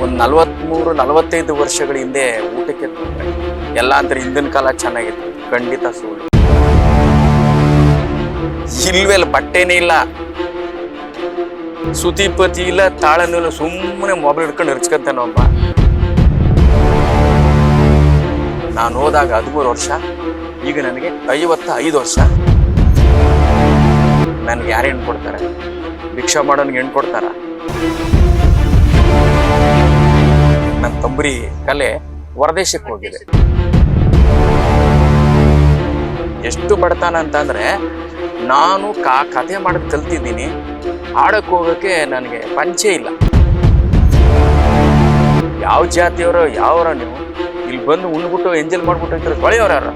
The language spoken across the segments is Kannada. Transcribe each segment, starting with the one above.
ಒಂದು 43-45 ವರ್ಷಗಳ ಹಿಂದೆ ಊಟಕ್ಕೆ ತೊಂದರೆ ಎಲ್ಲ ಅಂದ್ರೆ ಹಿಂದಿನ ಕಾಲ ಚೆನ್ನಾಗಿತ್ತು. ಖಂಡಿತ ಸುಳ್ಳು. ಇಲ್ವೆಲ್ಲ ಬಟ್ಟೆನೇ ಇಲ್ಲ, ಸುತಿಪತಿ ಇಲ್ಲ, ತಾಳನೂ ಇಲ್ಲ, ಸುಮ್ಮನೆ ಮೊಬೈಲ್ ಹಿಡ್ಕೊಂಡು ಹರ್ಚ್ಕೊಂತಾನ ಒಬ್ಬ. ನಾನು ಹೋದಾಗ 13 ವರ್ಷ, ಈಗ ನನಗೆ 55 ವರ್ಷ. ನನ್ಗೆ ಯಾರು ಹೆಣ್ಣು ಕೊಡ್ತಾರೆ? ಭಿಕ್ಷಾ ಮಾಡೋನ್ಗೆ ಹೆಣ್ಣು ಕೊಡ್ತಾರ? ನನ್ನ ತಂಬರಿ ಕಲೆ ಹೊರದೇಶಕ್ಕೆ ಹೋಗಿದೆ. ಎಷ್ಟು ಬಡತನ ಅಂತಂದ್ರೆ, ನಾನು ಕಥೆ ಮಾಡೋದು ಕಲ್ತಿದ್ದೀನಿ, ಆಡಕ್ಕೆ ಹೋಗೋಕ್ಕೆ ನನಗೆ ಪಂಚೆ ಇಲ್ಲ. ಯಾವ ಜಾತಿಯವರೋ ಯಾವರ ನೀವು ಇಲ್ಲಿ ಬಂದು ಉಣ್ಬಿಟ್ಟು ಎಂಜಾಯ್ ಮಾಡ್ಬಿಟ್ಟು ಅಂತಾರೆ, ತೊಳೆಯೋರು ಯಾರು?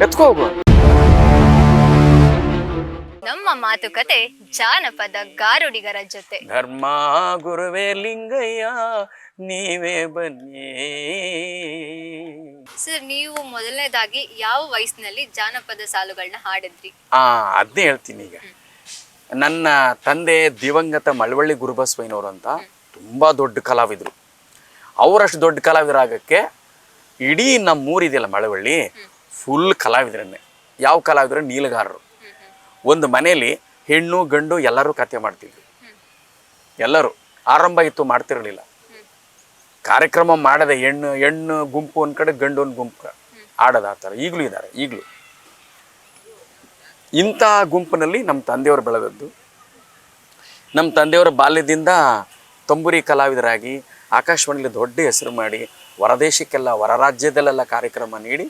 ಎತ್ಕೋಗು. ನಮ್ಮ ಮಾತುಕತೆ ಜಾನಪದ ಗಾರುಡಿಗರ ಜೊತೆ. ಧರ್ಮ ಗುರುವೇ ಲಿಂಗಯ್ಯ ನೀವೇ ಬನ್ನಿ. ಸರ್, ನೀವು ಮೊದಲನೇದಾಗಿ ಯಾವ ವಯಸ್ಸಿನಲ್ಲಿ ಜಾನಪದ ಸಾಲುಗಳನ್ನ ಹಾಡಿದ್ರಿ? ಅದೇ ಹೇಳ್ತೀನಿ. ಈಗ ನನ್ನ ತಂದೆ ದಿವಂಗತ ಮಳವಳ್ಳಿ ಗುರುಬಸವಯ್ಯನವರು ಅಂತ ತುಂಬಾ ದೊಡ್ಡ ಕಲಾವಿದರು. ಅವರಷ್ಟು ದೊಡ್ಡ ಕಲಾವಿದರಾಗಕ್ಕೆ ಇಡೀ ನಮ್ಮ ಊರಿದೆಯಲ್ಲ ಮಳವಳ್ಳಿ, ಫುಲ್ ಕಲಾವಿದರನ್ನೇ. ಯಾವ ಕಲಾವಿದರು? ನೀಲಗಾರರು. ಒಂದು ಮನೆಯಲ್ಲಿ ಹೆಣ್ಣು ಗಂಡು ಎಲ್ಲರೂ ಕಥೆ ಮಾಡ್ತಿದ್ರು. ಎಲ್ಲರೂ ಆರಂಭ ಇತ್ತು, ಮಾಡ್ತಿರಲಿಲ್ಲ. ಕಾರ್ಯಕ್ರಮ ಮಾಡದೆ ಹೆಣ್ಣು ಗುಂಪು ಒಂದ್ ಕಡೆ, ಗಂಡು ಒಂದು ಗುಂಪು ಆಡೋದು. ಆ ಥರ ಈಗಲೂ ಇದ್ದಾರೆ. ಈಗಲೂ ಇಂಥ ಗುಂಪಿನಲ್ಲಿ ನಮ್ಮ ತಂದೆಯವರು ಬೆಳೆದದ್ದು. ನಮ್ಮ ತಂದೆಯವರ ಬಾಲ್ಯದಿಂದ ತಂಬೂರಿ ಕಲಾವಿದರಾಗಿ ಆಕಾಶವಾಣಿಯಲ್ಲಿ ದೊಡ್ಡ ಹೆಸರು ಮಾಡಿ, ಹೊರದೇಶಕ್ಕೆಲ್ಲ, ಹೊರ ರಾಜ್ಯದಲ್ಲೆಲ್ಲ ಕಾರ್ಯಕ್ರಮ ನೀಡಿ,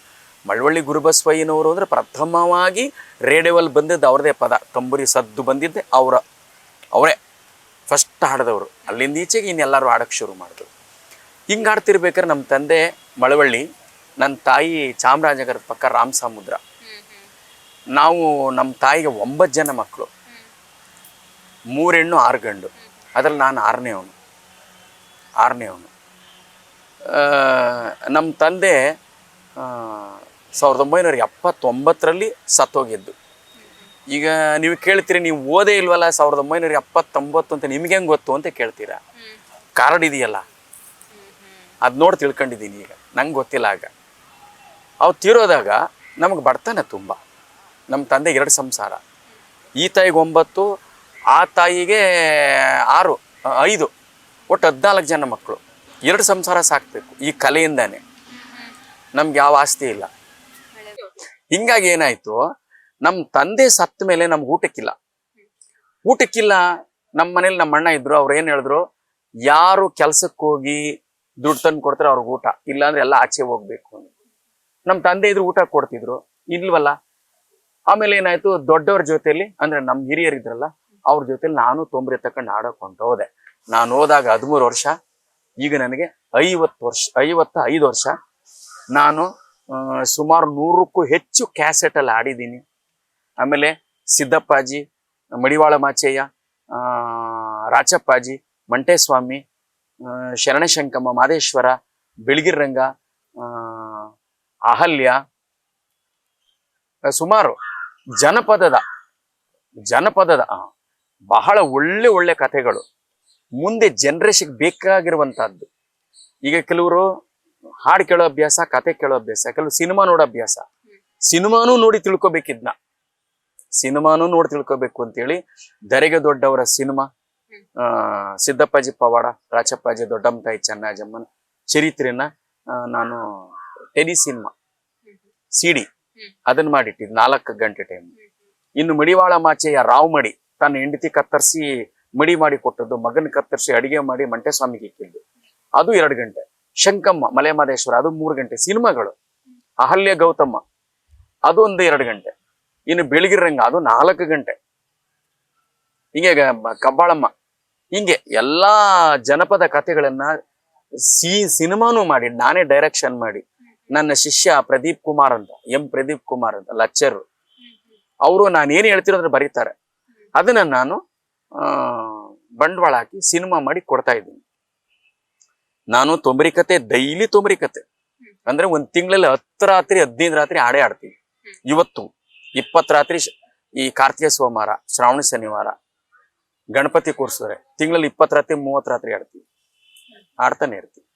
ಮಳವಳ್ಳಿ ಗುರುಬಸವಯ್ಯನವರು ಅಂದರೆ ಪ್ರಥಮವಾಗಿ ರೇಡಿಯೋವಲ್ಲಿ ಬಂದಿದ್ದು ಅವ್ರದೇ ಪದ. ತಂಬೂರಿ ಸದ್ದು ಬಂದಿದ್ದೆ ಅವರೇ ಫಸ್ಟ್ ಹಾಡಿದವರು. ಅಲ್ಲಿಂದ ಈಚೆಗೆ ಇನ್ನೆಲ್ಲರೂ ಹಾಡೋಕ್ಕೆ ಶುರು ಮಾಡಿದ್ರು. ಹಿಂಗೆ ಆಡ್ತಿರ್ಬೇಕಾದ್ರೆ ನಮ್ಮ ತಂದೆ ಮಳವಳ್ಳಿ, ನನ್ನ ತಾಯಿ ಚಾಮರಾಜನಗರದ ಪಕ್ಕ ರಾಮಸಮುದ್ರ. ನಾವು ನಮ್ಮ ತಾಯಿಗೆ 9 ಜನ ಮಕ್ಕಳು, 3 ಹೆಣ್ಣು 6 ಗಂಡು. ಅದ್ರಲ್ಲಿ ನಾನು 6ನೇವನು. ನಮ್ಮ ತಂದೆ 1979ರಲ್ಲಿ ಸತ್ತೋಗಿದ್ದು. ಈಗ ನೀವು ಕೇಳ್ತೀರಿ, ನೀವು ಓದೇ ಇಲ್ವಲ್ಲ 1979 ಅಂತ ನಿಮ್ಗೆ ಹೆಂಗೆ ಗೊತ್ತು ಅಂತ ಕೇಳ್ತೀರಾ. ಕಾರ್ಡ್ ಇದೆಯಲ್ಲ, ಅದು ನೋಡಿ ತಿಳ್ಕೊಂಡಿದ್ದೀನಿ. ಈಗ ನಂಗೆ ಗೊತ್ತಿಲ್ಲ. ಆಗ ಅವು ತೀರೋದಾಗ ನಮಗೆ ಬಡತನ ತುಂಬ. ನಮ್ಮ ತಂದೆ 2 ಸಂಸಾರ, ಈ ತಾಯಿಗೆ 9, ಆ ತಾಯಿಗೆ 6, 5, ಒಟ್ಟು 14 ಜನ ಮಕ್ಕಳು. 2 ಸಂಸಾರ ಸಾಕಬೇಕು ಈ ಕಲೆಯಿಂದಾನೆ. ನಮ್ಗೆ ಯಾವ ಆಸ್ತಿ ಇಲ್ಲ. ಹಿಂಗಾಗಿ ಏನಾಯ್ತು, ನಮ್ಮ ತಂದೆ ಸತ್ತ ಮೇಲೆ ನಮ್ಗೆ ಊಟಕ್ಕಿಲ್ಲ. ನಮ್ಮ ಮನೇಲಿ ನಮ್ಮ ಅಣ್ಣ ಇದ್ರು. ಅವ್ರು ಏನು ಹೇಳಿದ್ರು, ಯಾರು ಕೆಲ್ಸಕ್ಕೆ ಹೋಗಿ ದುಡ್ಡು ತಂದು ಕೊಡ್ತಾರೆ ಅವ್ರಿಗೆ ಊಟ, ಇಲ್ಲಾಂದ್ರೆ ಎಲ್ಲ ಆಚೆ ಹೋಗ್ಬೇಕು. ನಮ್ಮ ತಂದೆ ಇದ್ರು ಊಟ ಕೊಡ್ತಿದ್ರು, ಇಲ್ವಲ್ಲ. ಆಮೇಲೆ ಏನಾಯ್ತು, ದೊಡ್ಡವ್ರ ಜೊತೆಲಿ ಅಂದ್ರೆ ನಮ್ಮ ಹಿರಿಯರಿದ್ರಲ್ಲ, ಅವ್ರ ಜೊತೆಲಿ ನಾನು ತೊಂಬರಿ ತಕೊಂಡು ಆಡೋಕೆ ಹೋದೆ. ನಾನು ಹೋದಾಗ 13 ವರ್ಷ, ಈಗ ನನಗೆ 55 ವರ್ಷ. ನಾನು ಸುಮಾರು 100ಕ್ಕೂ ಹೆಚ್ಚು ಕ್ಯಾಸೆಟಲ್ಲಿ ಆಡಿದ್ದೀನಿ. ಆಮೇಲೆ ಸಿದ್ದಪ್ಪಾಜಿ, ಮಡಿವಾಳ ಮಾಚಯ್ಯ, ರಾಚಪ್ಪಾಜಿ, ಮಂಟೇಸ್ವಾಮಿ, ಶರಣಶಂಕಮ್ಮ, ಮಾದೇಶ್ವರ, ಬೆಳಗಿರ್ರಂಗ, ಅಹಲ್ಯ, ಸುಮಾರು ಜನಪದದ ಬಹಳ ಒಳ್ಳೆ ಕಥೆಗಳು ಮುಂದೆ ಜನರೇಷನ್ಗೆ ಬೇಕಾಗಿರುವಂತಹದ್ದು. ಈಗ ಕೆಲವರು ಹಾಡು ಕೇಳೋ ಅಭ್ಯಾಸ, ಕತೆ ಕೇಳೋ ಅಭ್ಯಾಸ, ಕೆಲವು ಸಿನಿಮಾ ನೋಡೋ ಅಭ್ಯಾಸ. ಸಿನಿಮಾನೂ ನೋಡಿ ತಿಳ್ಕೊಬೇಕು ಅಂತೇಳಿ ದರೆಗೆ ದೊಡ್ಡವರ ಸಿನಿಮಾ, ಸಿದ್ದಪ್ಪಾಜಿ ಪವಾಡ, ರಾಚಪ್ಪಾಜಿ, ದೊಡ್ಡಮ್ಮ ತಾಯಿ ಚೆನ್ನಜಮ್ಮನ ಚರಿತ್ರೆನ ನಾನು ಸಿನಿಮಾ CD ಅದನ್ನ ಮಾಡಿಟ್ಟಿದ್ದು 4 ಗಂಟೆ ಟೈಮ್. ಇನ್ನು ಮಡಿವಾಳ ಮಾಚೆಯ ರಾವ್ ಮಡಿ ತನ್ನ ಹೆಂಡತಿ ಕತ್ತರಿಸಿ ಮಡಿ ಮಾಡಿ ಕೊಟ್ಟದ್ದು, ಮಗನ ಕತ್ತರಿಸಿ ಅಡಿಗೆ ಮಾಡಿ ಮಂಟೇಸ್ವಾಮಿಗೆ ಇಕ್ಕಿದ್ದು, ಅದು 2 ಗಂಟೆ. ಶಂಕಮ್ಮ, ಮಲೆಮಹದೇಶ್ವರ, ಅದು 3 ಗಂಟೆ ಸಿನಿಮಾಗಳು. ಅಹಲ್ಯ ಗೌತಮ್ಮ ಅದು ಒಂದು 2 ಗಂಟೆ. ಇನ್ನು ಬೆಳಗಿರಂಗ ಅದು 4 ಗಂಟೆ. ಹಿಂಗೆ ಕಬ್ಬಾಳಮ್ಮ, ಹಿಂಗೆ ಎಲ್ಲಾ ಜನಪದ ಕಥೆಗಳನ್ನ ಸಿನಿಮಾನು ಮಾಡಿ ನಾನೇ ಡೈರೆಕ್ಷನ್ ಮಾಡಿ, ನನ್ನ ಶಿಷ್ಯ ಪ್ರದೀಪ್ ಕುಮಾರ್ ಅಂತ, ಪ್ರದೀಪ್ ಕುಮಾರ್ ಅಂತ ಲೆಕ್ಚರ್, ಅವರು ನಾನು ಏನು ಹೇಳ್ತಿರೋದ್ರ ಬರೀತಾರೆ. ಅದನ್ನ ನಾನು ಬಂಡವಾಳ ಹಾಕಿ ಸಿನಿಮಾ ಮಾಡಿ ಕೊಡ್ತಾ ಇದ್ದೀನಿ. ನಾನು ತೊಂಬರಿ ಕತೆ, ಡೈಲಿ ತೊಂಬರಿ ಕತೆ ಅಂದ್ರೆ 1 ತಿಂಗಳಲ್ಲಿ 10 ರಾತ್ರಿ 15 ರಾತ್ರಿ ಆಡೇ ಆಡ್ತೀವಿ. ಇವತ್ತು 20 ರಾತ್ರಿ ಈ ಕಾರ್ತಿಕ ಸೋಮವಾರ, ಶ್ರಾವಣ ಶನಿವಾರ, ಗಣಪತಿ ಕೂರ್ಸಿದ್ರೆ ತಿಂಗಳಲ್ಲಿ 20 ರಾತ್ರಿ 30 ರಾತ್ರಿ ಆಡ್ತೀವಿ. ಆಡ್ತಾನೆ ಇರ್ತೀವಿ.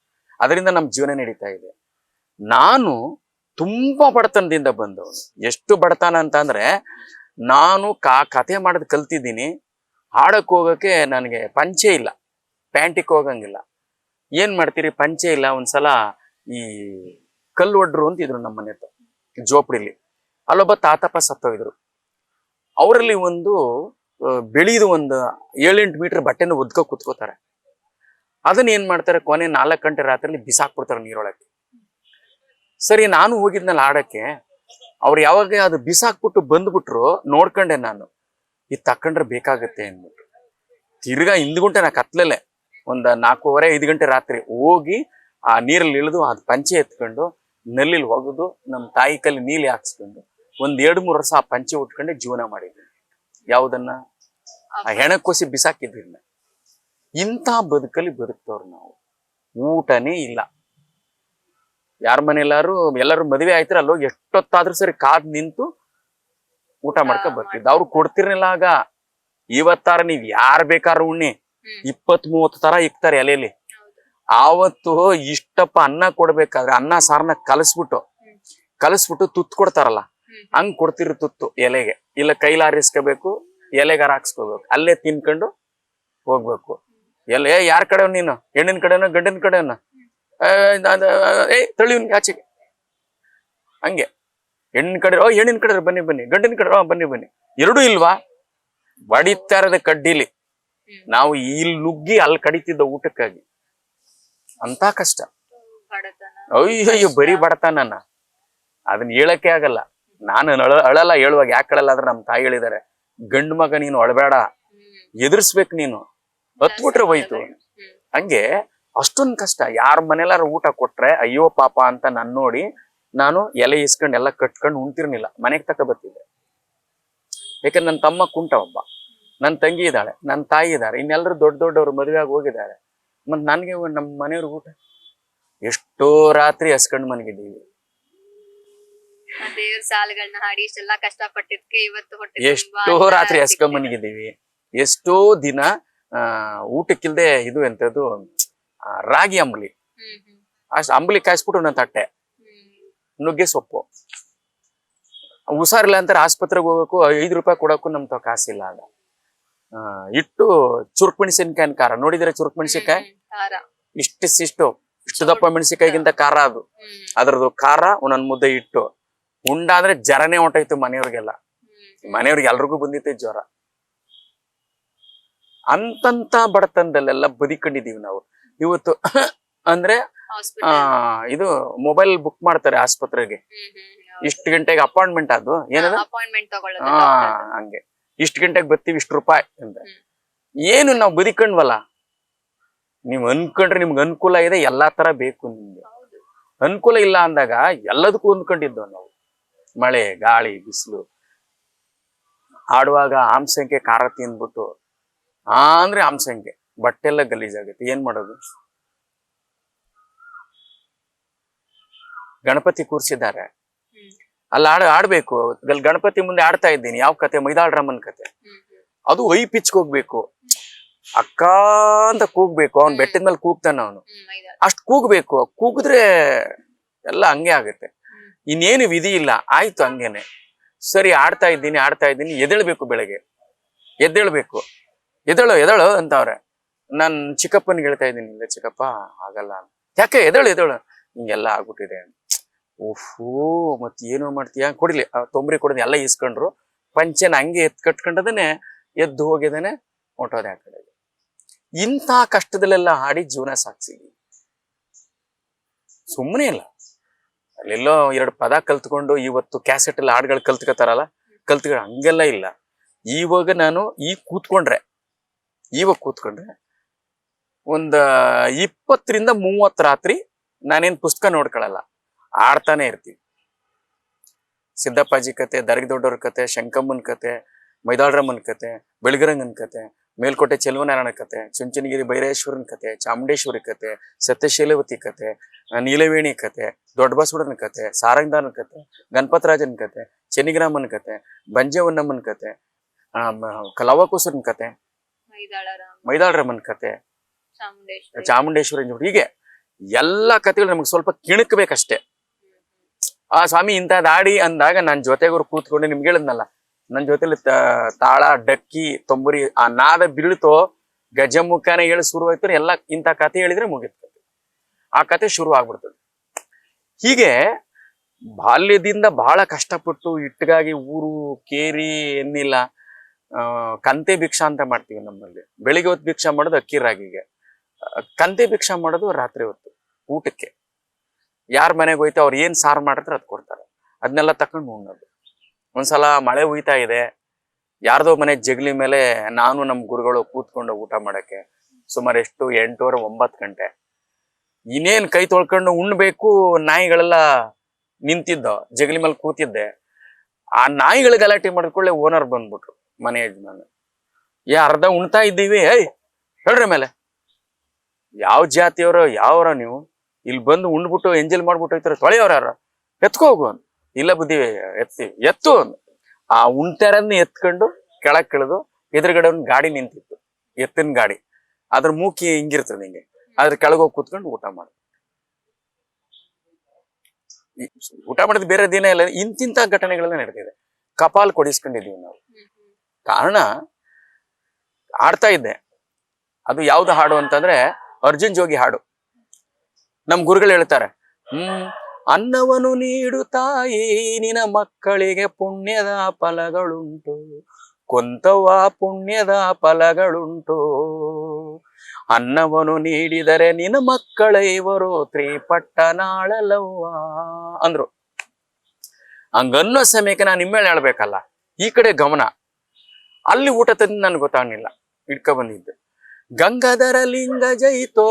ಅದರಿಂದ ನಮ್ಮ ಜೀವನ ನಡೀತಾ ಇದೆ. ನಾನು ತುಂಬಾ ಬಡತನದಿಂದ ಬಂದವನು. ಎಷ್ಟು ಬಡತನ ಅಂತ ಅಂದ್ರೆ, ನಾನು ಕತೆ ಮಾಡೋದು ಕಲ್ತಿದ್ದೀನಿ. ಹಾಡಕ್ ಹೋಗಕ್ಕೆ ನನಗೆ ಪಂಚೆ ಇಲ್ಲ, ಪ್ಯಾಂಟಿಗೆ ಹೋಗಂಗಿಲ್ಲ. ಏನ್ ಮಾಡ್ತೀರಿ, ಪಂಚೆ ಇಲ್ಲ. ಒಂದ್ಸಲ ಈ ಕಲ್ಲು ಒಡ್ರು ಅಂತಿದ್ರು ನಮ್ಮ ಮನೆ ಹತ್ರ ಜೋಪಡಿಲಿ. ಅಲ್ಲೊಬ್ಬ ತಾತಪ್ಪ ಸತ್ತೋಗಿದ್ರು. ಅವರಲ್ಲಿ ಒಂದು ಬೆಳೆದು ಒಂದು 7-8 ಮೀಟರ್ ಬಟ್ಟೆನ ಒದ್ಕೊ ಕುತ್ಕೋತಾರೆ. ಅದನ್ನ ಏನ್ ಮಾಡ್ತಾರೆ, ಕೊನೆ 4 ಗಂಟೆ ರಾತ್ರಿ ಬಿಸಾಕ್ಬಿಡ್ತಾರೆ ನೀರೊಳಗೆ. ಸರಿ, ನಾನು ಹೋಗಿದ್ನಲ್ಲ ಆಡಕ್ಕೆ, ಅವ್ರು ಯಾವಾಗ ಅದು ಬಿಸಾಕ್ಬಿಟ್ಟು ಬಂದ್ಬಿಟ್ರು, ನೋಡ್ಕೊಂಡೆ ನಾನು, ಇದು ತಕೊಂಡ್ರೆ ಬೇಕಾಗತ್ತೆ ಅಂದ್ಬಿಟ್ಟು ತಿರ್ಗಾ ಹಿಂದ್ಗುಂಟೆ ನಾ ಕತ್ಲಲ್ಲೇ ಒಂದ್ 4:15-5 ಗಂಟೆ ರಾತ್ರಿ ಹೋಗಿ ಆ ನೀರಲ್ಲಿ ಇಳಿದು ಅದು ಪಂಚೆ ಎತ್ಕೊಂಡು ನಲ್ಲಿಲಿ ಒಗೆದು ನಮ್ಮ ತಾಯಿ ಕಲ್ಲಿ ನೀಲಿ ಹಾಕ್ಸ್ಕೊಂಡು 1-2-3 ವರ್ಷ ಆ ಪಂಚೆ ಉಟ್ಕೊಂಡೆ ಜೀವನ ಮಾಡಿದ್ವಿ. ಯಾವುದನ್ನ ಆ ಹೆಣಕೋಸಿ ಬಿಸಾಕಿದ್ವಿ. ಇಂಥ ಬದುಕಲ್ಲಿ ಬದುಕ್ತವ್ರು ನಾವು. ಊಟನೇ ಇಲ್ಲ. ಯಾರ ಮನೆಯಲ್ಲಾರು ಎಲ್ಲರೂ ಮದುವೆ ಆಯ್ತಾರೆ, ಅಲ್ಲೋಗಿ ಎಷ್ಟೊತ್ತಾದ್ರೂ ಸರಿ ಕಾದ್ ನಿಂತು ಊಟ ಮಾಡ್ಕೊ ಬರ್ತಿದ್ದ. ಅವ್ರು ಕೊಡ್ತಿರ್ಲಿಲ್ಲ ಆಗ. ಇವತ್ತಾರ ನೀವ್ ಯಾರ್ ಬೇಕಾದ್ರೂ ಉಣ್ಣಿ 20-30 ತರ ಇಕ್ತಾರೆ ಎಲೆಯಲ್ಲಿ. ಆವತ್ತು ಇಷ್ಟಪ್ಪ ಅನ್ನ ಕೊಡ್ಬೇಕಾದ್ರೆ ಅನ್ನ ಸಾರನ್ನ ಕಲಸ್ಬಿಟ್ಟು ತುತ್ತು ಕೊಡ್ತಾರಲ್ಲ, ಹಂಗ್ ಕೊಡ್ತಿರು ತುತ್ತು ಎಲೆಗೆ. ಇಲ್ಲ ಕೈಲಿ ಹಾರಿಸ್ಕೋಬೇಕು, ಎಲೆಗಾರ ಹಾಕ್ಸ್ಕೋಬೇಕು, ಅಲ್ಲೇ ತಿನ್ಕೊಂಡು ಹೋಗ್ಬೇಕು. ಎಲೆ ಯಾರ ಕಡೆ ನೀನು, ಹೆಣ್ಣಿನ ಕಡೆನ ಗಂಡಿನ ಕಡೆನ, ತಳಿವ್ನ ಆಚೆಗೆ. ಹಂಗೆ ಹೆಣ್ಣಿನ ಕಡೆ ಹೆಣ್ಣಿನ ಕಡೆ ಬನ್ನಿ, ಗಂಡಿನ ಕಡೆ ಬನ್ನಿ. ಎರಡೂ ಇಲ್ವಾ? ಬಡಿತಾ ಇರೋದ ಕಡ್ಡಿಲಿ. ನಾವು ಇಲ್ಲಿ ನುಗ್ಗಿ ಅಲ್ಲಿ ಕಡಿತಿದ್ದ ಊಟಕ್ಕಾಗಿ. ಅಂತ ಕಷ್ಟ. ಅಯ್ಯೋ ಬರೀ ಬಡತನ. ಅದನ್ನ ಹೇಳಕ್ಕೆ ಆಗಲ್ಲ. ನಾನು ಅಳಲ್ಲ. ಹೇಳುವಾಗ ಯಾಕೆ ಅಳಲ್ಲ ಅಂದ್ರೆ ನಮ್ಮ ತಾಯಿ ಹೇಳಿದಾರೆ, ಗಂಡು ಮಗ ನೀನು ಅಳಬೇಡ, ಎದುರಿಸ್ಬೇಕು ನೀನು, ಹತ್ಬಿಟ್ರೆ ಹೋಯ್ತು. ಹಂಗೆ ಅಷ್ಟೊಂದು ಕಷ್ಟ. ಯಾರ ಮನೆಲ್ಲಾರು ಊಟ ಕೊಟ್ರೆ ಅಯ್ಯೋ ಪಾಪ ಅಂತ ನಾನು ನೋಡಿ ನಾನು ಎಲೆ ಇಸ್ಕೊಂಡು ಎಲ್ಲ ಕಟ್ಕೊಂಡು ಉಣ್ತಿರ್ನಿಲ್ಲ, ಮನೆಗೆ ತಕ ಬರ್ತಿದ್ದೆ. ಯಾಕಂದ್ರೆ ನನ್ನ ತಮ್ಮ ಕುಂಟ ಒಬ್ಬ, ನನ್ನ ತಂಗಿ ಇದ್ದಾಳೆ, ನನ್ನ ತಾಯಿ ಇದ್ದಾರೆ, ಇನ್ನೆಲ್ಲರೂ ದೊಡ್ಡವ್ರು ಮದುವೆ ಆಗಿ ಹೋಗಿದ್ದಾರೆ. ಮತ್ ನನ್ಗೆ ನಮ್ಮ ಮನೆಯವ್ರ ಊಟ ಎಷ್ಟೋ ರಾತ್ರಿ ಹಸ್ಕೊಂಡ್ ಮನಗಿದ್ದೀವಿ. ದೇವ್ರ ಸಾಲುಗಳನ್ನ ಹಾಡಿ ಇಷ್ಟೆಲ್ಲ ಕಷ್ಟಪಟ್ಟಿದ್ಕೆ ಇವತ್ತು ಹೊಟ್ಟೆ ಎಷ್ಟೋ ರಾತ್ರಿ ಹಸ್ಕೊಂಡ್ ಮನಗಿದ್ದೀವಿ. ಎಷ್ಟೋ ದಿನ ಊಟಕ್ಕಿಲ್ದೆ ಇದು ಎಂತದ್ದು ರಾಗಿ ಅಂಬಲಿ, ಅಷ್ಟು ಅಂಬಲಿ ಕಾಯಿಸ್ಬಿಟ್ಟು ನನ್ನ ತಟ್ಟೆ, ನುಗ್ಗೆ ಸೊಪ್ಪು. ಹುಷಾರಿಲ್ಲ ಅಂತಾರೆ ಆಸ್ಪತ್ರೆಗೆ ಹೋಗ್ಬೇಕು, 5 ರೂಪಾಯಿ ಕೊಡಕ್ಕೂ ನಮ್ ತಾವ್ ಕಾಸಿಲ್ಲ. ಆಗ ಇಟ್ಟು ಚುರುಕ್ ಮೆಣಸಿನ್ಕಾಯಿನ ಖಾರ ನೋಡಿದ್ರೆ, ಚುರುಕ್ ಮೆಣಸಿನ್ಕಾಯಿ ಇಷ್ಟು ದಪ್ಪ ಮೆಣಸಿನ್ಕಾಯಿಗಿಂತ ಖಾರ ಅದು. ಅದ್ರದ್ದು ಖಾರ ಒಂದೊಂದ್ ಮುದ್ದೆ ಇಟ್ಟು ಉಂಡಾದ್ರೆ ಜ್ವರನೇ ಹೊಂಟೋಯ್ತು ಮನೆಯವ್ರಿಗೆಲ್ಲ. ಮನೆಯವ್ರಿಗೆ ಎಲ್ರಿಗೂ ಬಂದಿತ್ತು ಜ್ವರ. ಅಂತಂತ ಬಡತನದಲ್ಲೆಲ್ಲ ಬದುಕೊಂಡಿದೀವಿ ನಾವು. ಇವತ್ತು ಅಂದ್ರೆ ಇದು ಮೊಬೈಲ್ ಬುಕ್ ಮಾಡ್ತಾರೆ ಆಸ್ಪತ್ರೆಗೆ, ಇಷ್ಟು ಗಂಟೆಗೆ ಅಪಾಯಿಂಟ್ಮೆಂಟ್, ಅದು ಏನದ ಹಂಗೆ ಇಷ್ಟು ಗಂಟೆಗೆ ಬರ್ತೀವಿ, ಇಷ್ಟು ರೂಪಾಯಿ ಅಂತ. ಏನು ನಾವು ಬದುಕೊಂಡ್ವಲ್ಲ. ನೀವ್ ಅನ್ಕೊಂಡ್ರೆ ನಿಮ್ಗೆ ಅನುಕೂಲ ಇದೆ, ಎಲ್ಲಾ ತರ ಬೇಕು. ನಿಮ್ಗೆ ಅನುಕೂಲ ಇಲ್ಲ ಅಂದಾಗ ಎಲ್ಲದಕ್ಕೂ ಹೊಂದ್ಕೊಂಡಿದ್ದೋ ನಾವು. ಮಳೆ, ಗಾಳಿ, ಬಿಸಿಲು. ಆಡುವಾಗ ಆಮ್ಸಂಖ್ಯೆ ಖಾರ ತಿಂದ್ಬಿಟ್ಟು ಅಂದ್ರೆ ಆಮ್ಸಂಖ್ಯೆ ಬಟ್ಟೆ ಎಲ್ಲ ಗಲೀಜಾಗುತ್ತೆ. ಏನ್ ಮಾಡೋದು? ಗಣಪತಿ ಕೂರ್ಸಿದ್ದಾರೆ, ಅಲ್ಲಿ ಆಡ್ಬೇಕು. ಗಣಪತಿ ಮುಂದೆ ಆಡ್ತಾ ಇದ್ದೀನಿ. ಯಾವ ಕತೆ? ಮೈದಾಳರಾಮನ್ ಕತೆ. ಅದು ಹೈ ಪಿಚ್ಗೆ ಹೋಗ್ಬೇಕು, ಅಕ್ಕ ಅಂತ ಕೂಗ್ಬೇಕು. ಅವ್ನ್ ಬೆಟ್ಟದ ಮೇಲೆ ಕೂಗ್ತಾನ ಅವನು, ಅಷ್ಟ್ ಕೂಗ್ಬೇಕು. ಕೂಗಿದ್ರೆ ಎಲ್ಲ ಹಂಗೆ ಆಗುತ್ತೆ. ಇನ್ನೇನು ವಿಧಿ ಇಲ್ಲ, ಆಯ್ತು ಹಂಗೇನೆ. ಸರಿ, ಆಡ್ತಾ ಇದ್ದೀನಿ ಎದ್ದೇಳ್ಬೇಕು. ಬೆಳಗ್ಗೆ ಎದ್ದೇಳ್ಬೇಕು. ಎದಳು ಅಂತವ್ರೆ. ನಾನ್ ಚಿಕ್ಕಪ್ಪನಿಗೆ ಹೇಳ್ತಾ ಇದ್ದೀನಿ, ಇಲ್ಲ ಚಿಕ್ಕಪ್ಪ ಆಗಲ್ಲ. ಯಾಕೆ? ಎದಳು ಹಿಂಗೆಲ್ಲ ಆಗ್ಬಿಟ್ಟಿದೆ. ಓಹೋ, ಮತ್ ಏನೋ ಮಾಡ್ತೀಯ, ಕೊಡ್ಲಿ ತೊಂಬರಿ ಕೊಡೋದು ಎಲ್ಲ ಇಸ್ಕೊಂಡ್ರು. ಪಂಚೆನ ಹಂಗೆ ಕಟ್ಕೊಂಡದನೆ ಎದ್ದು ಹೋಗಿದಾನೆ, ಹೊಂಟೋದೆ ಆ ಕಡೆಗೆ. ಇಂಥ ಕಷ್ಟದಲ್ಲೆಲ್ಲ ಹಾಡಿ ಜೀವನ ಸಾಗಿಸಿದ್ವಿ. ಸುಮ್ಮನೆ ಇಲ್ಲ. ಅಲ್ಲೆಲ್ಲೋ 2 ಪದ ಕಲ್ತ್ಕೊಂಡು ಇವತ್ತು ಕ್ಯಾಸೆಟ್ ಎಲ್ಲ ಹಾಡುಗಳು ಕಲ್ತ್ಕೊತಾರಲ್ಲ, ಹಂಗೆಲ್ಲ ಇಲ್ಲ. ಇವಾಗ ನಾನು ಕೂತ್ಕೊಂಡ್ರೆ ಒಂದ್ 20-30 ರಾತ್ರಿ ನಾನೇನ್ ಪುಸ್ತಕ ನೋಡ್ಕೊಳಲ್ಲ, ಆಡ್ತಾನೆ ಇರ್ತೀವಿ. ಸಿದ್ದಪ್ಪಾಜಿ ಕತೆ, ದರ್ಗಿ ದೊಡ್ಡವ್ರ ಕತೆ, ಶಂಕಮ್ಮನ್ ಕತೆ, ಮೈದಾಳರಾಮನ್ ಕತೆ, ಬೆಳಗರಂಗನ್ ಕತೆ, ಮೇಲ್ಕೋಟೆ ಚೆಲುವನಾರಾಯಣ ಕತೆ, ಚುಂಚನಗಿರಿ ಬೈರೇಶ್ವರನ್ ಕತೆ, ಚಾಮುಂಡೇಶ್ವರಿ ಕತೆ, ಸತ್ಯಶೀಲವತಿ ಕತೆ, ನೀಲವೇಣಿ ಕತೆ, ದೊಡ್ಡ ಬಸವಣ್ಣನ ಕತೆ, ಸಾರಂಗದಾರನ ಕತೆ, ಗಣಪತರಾಜನ್ ಕತೆ, ಚೆನ್ನಿಗ್ರಾಮನ್ ಕತೆ, ಬಂಜೆವನ್ನಮ್ಮನ್ ಕತೆ, ಲವಕುಸರನ್ ಕತೆ, ಮೈದಾಳರಾಮನ್ ಕತೆ, ಚಾಮುಂಡೇಶ್ವರಿ. ಚಾಮುಂಡೇಶ್ವರಿ ಅಂದ್ಬಿಟ್ಟು ಹೀಗೆ ಎಲ್ಲ ಕಥೆಗಳು ನಮಗೆ ಸ್ವಲ್ಪ ಕಿಣಕ್ಬೇಕಷ್ಟೇ. ಆ ಸ್ವಾಮಿ ಇಂಥದ್ದು ಆಡಿ ಅಂದಾಗ ನನ್ನ ಜೊತೆಗವ್ರು ಕೂತ್ಕೊಂಡು ನಿಮ್ಗೆ ಹೇಳಿದ್ನಲ್ಲ, ನನ್ನ ಜೊತೆಲಿ ತಾಳ ಡಕ್ಕಿ ತೊಂಬುರಿ ಆ ನಾದ ಬೀಳ್ತೋ ಗಜಮುಖನೇ ಹೇಳಿ ಶುರು ಆಯ್ತು ಎಲ್ಲ ಇಂಥ ಕಥೆ ಹೇಳಿದ್ರೆ ಮುಗಿತು, ಆ ಕತೆ ಶುರು ಆಗ್ಬಿಡ್ತದೆ. ಹೀಗೆ ಬಾಲ್ಯದಿಂದ ಬಹಳ ಕಷ್ಟಪಟ್ಟು ಇಟ್ಟಿಗಾಗಿ ಊರು ಕೇರಿ ಎನ್ನಿಲ್ಲ ಕಂತೆ ಭಿಕ್ಷಾ ಅಂತ ಮಾಡ್ತೀವಿ ನಮ್ಮಲ್ಲಿ. ಬೆಳಿಗ್ಗೆ ಹೊತ್ತು ಭಿಕ್ಷಾ ಮಾಡೋದು ಅಕ್ಕಿ ರಾಗಿಗೆ, ಕಂತೆ ಭಿಕ್ಷಾ ಮಾಡೋದು ರಾತ್ರಿ ಹೊತ್ತು ಊಟಕ್ಕೆ. ಯಾರ ಮನೆಗೆ ಹೋಯ್ತು ಅವ್ರು ಏನ್ ಸಾರು ಮಾಡಿರ್ತಾರೆ ಅದ್ ಕೊಡ್ತಾರೆ, ಅದನ್ನೆಲ್ಲ ತಕೊಂಡು ಉಣ್ಣೋದು. ಒಂದ್ಸಲ ಮಳೆ ಹುಯ್ತಾ ಇದೆ, ಯಾರ್ದೋ ಮನೆ ಜಗಲಿ ಮೇಲೆ ನಾನು ನಮ್ಮ ಗುರುಗಳು ಕೂತ್ಕೊಂಡು ಊಟ ಮಾಡಕ್ಕೆ ಸುಮಾರು ಎಷ್ಟು 8:30 9 ಗಂಟೆ. ಇನ್ನೇನ್ ಕೈ ತೊಳ್ಕೊಂಡು ಉಣ್ಬೇಕು, ನಾಯಿಗಳೆಲ್ಲ ನಿಂತಿದ್ದೋ ಜಗಲಿ ಮೇಲೆ ಕೂತಿದ್ದೆ. ಆ ನಾಯಿಗಳ ಗಲಾಟೆ ಮಾಡಿಕೊಳ್ಳೆ ಓನರ್ ಬಂದ್ಬಿಟ್ರು, ಮನೆ ಯಜಮಾನ. ಅರ್ಧ ಉಣ್ತಾ ಇದ್ದೀವಿ, ಹೇಳ್ರಿ ಮೇಲೆ ಯಾವ ಜಾತಿಯವರು ಯಾವ್ರ ನೀವು, ಇಲ್ಲಿ ಬಂದು ಉಂಡ್ಬಿಟ್ಟು ಎಂಜಲ್ ಮಾಡ್ಬಿಟ್ಟು ಹೋಯ್ತಾರೆ, ತೊಳೆಯವ್ರ ಯಾರ ಎತ್ಕೋ ಹೋಗು ಅಂತ. ಇಲ್ಲ ಬುದ್ಧಿ ಎತ್ತೀವಿ, ಎತ್ತು ಅಂತ. ಆ ಉಣ್ತಾರನ್ನ ಎತ್ಕೊಂಡು ಕೆಳಗ್ ಕೆಳದು ಎದುರುಗಡೆ ಒಂದು ಗಾಡಿ ನಿಂತಿತ್ತು, ಎತ್ತಿನ ಗಾಡಿ. ಅದ್ರ ಮೂಕಿ ಹಿಂಗಿರ್ತದೆ ಹಿಂಗೆ, ಅದ್ರ ಕೆಳಗೋಗಿ ಕೂತ್ಕೊಂಡು ಊಟ ಮಾಡೋದು. ಊಟ ಮಾಡಿದ್ ಬೇರೆ ದಿನ ಇಲ್ಲ, ಇಂತಿಂತ ಘಟನೆಗಳೆಲ್ಲ ನಡೆದಿದೆ. ಕಪಾಲ್ ಕೊಡಿಸ್ಕೊಂಡಿದೀವಿ ನಾವು. ಕಾರಣ ಆಡ್ತಾ ಇದ್ದೆ, ಅದು ಯಾವ್ದು ಹಾಡು ಅಂತಂದ್ರೆ ಅರ್ಜುನ್ ಜೋಗಿ ಹಾಡು. ನಮ್ ಗುರುಗಳು ಹೇಳ್ತಾರೆ, ಅನ್ನವನ್ನು ನೀಡು ತಾಯಿ ನಿನ ಮಕ್ಕಳಿಗೆ ಪುಣ್ಯದ ಫಲಗಳುಂಟು, ಕೊಂತವ ಪುಣ್ಯದ ಫಲಗಳುಂಟು. ಅನ್ನವನ್ನು ನೀಡಿದರೆ ನಿನ್ನ ಮಕ್ಕಳ ಇವರು ತ್ರಿಪಟ್ಟನಾಳಲವ್ವ ಅಂದ್ರು. ಹಂಗನ್ನೋ ಸಮಯಕ್ಕೆ ನಾನು ನಿಮ್ಮೇಲೆ ಹೇಳ್ಬೇಕಲ್ಲ, ಈ ಕಡೆ ಗಮನ. ಅಲ್ಲಿ ಊಟ ತಂದು ನನ್ಗೆ ಗೊತ್ತಾಗ್ಲಿಲ್ಲ, ಇಟ್ಕೊ ಬಂದಿದ್ದೆ. ಗಂಗಾಧರ ಲಿಂಗ ಜಯಿತೋ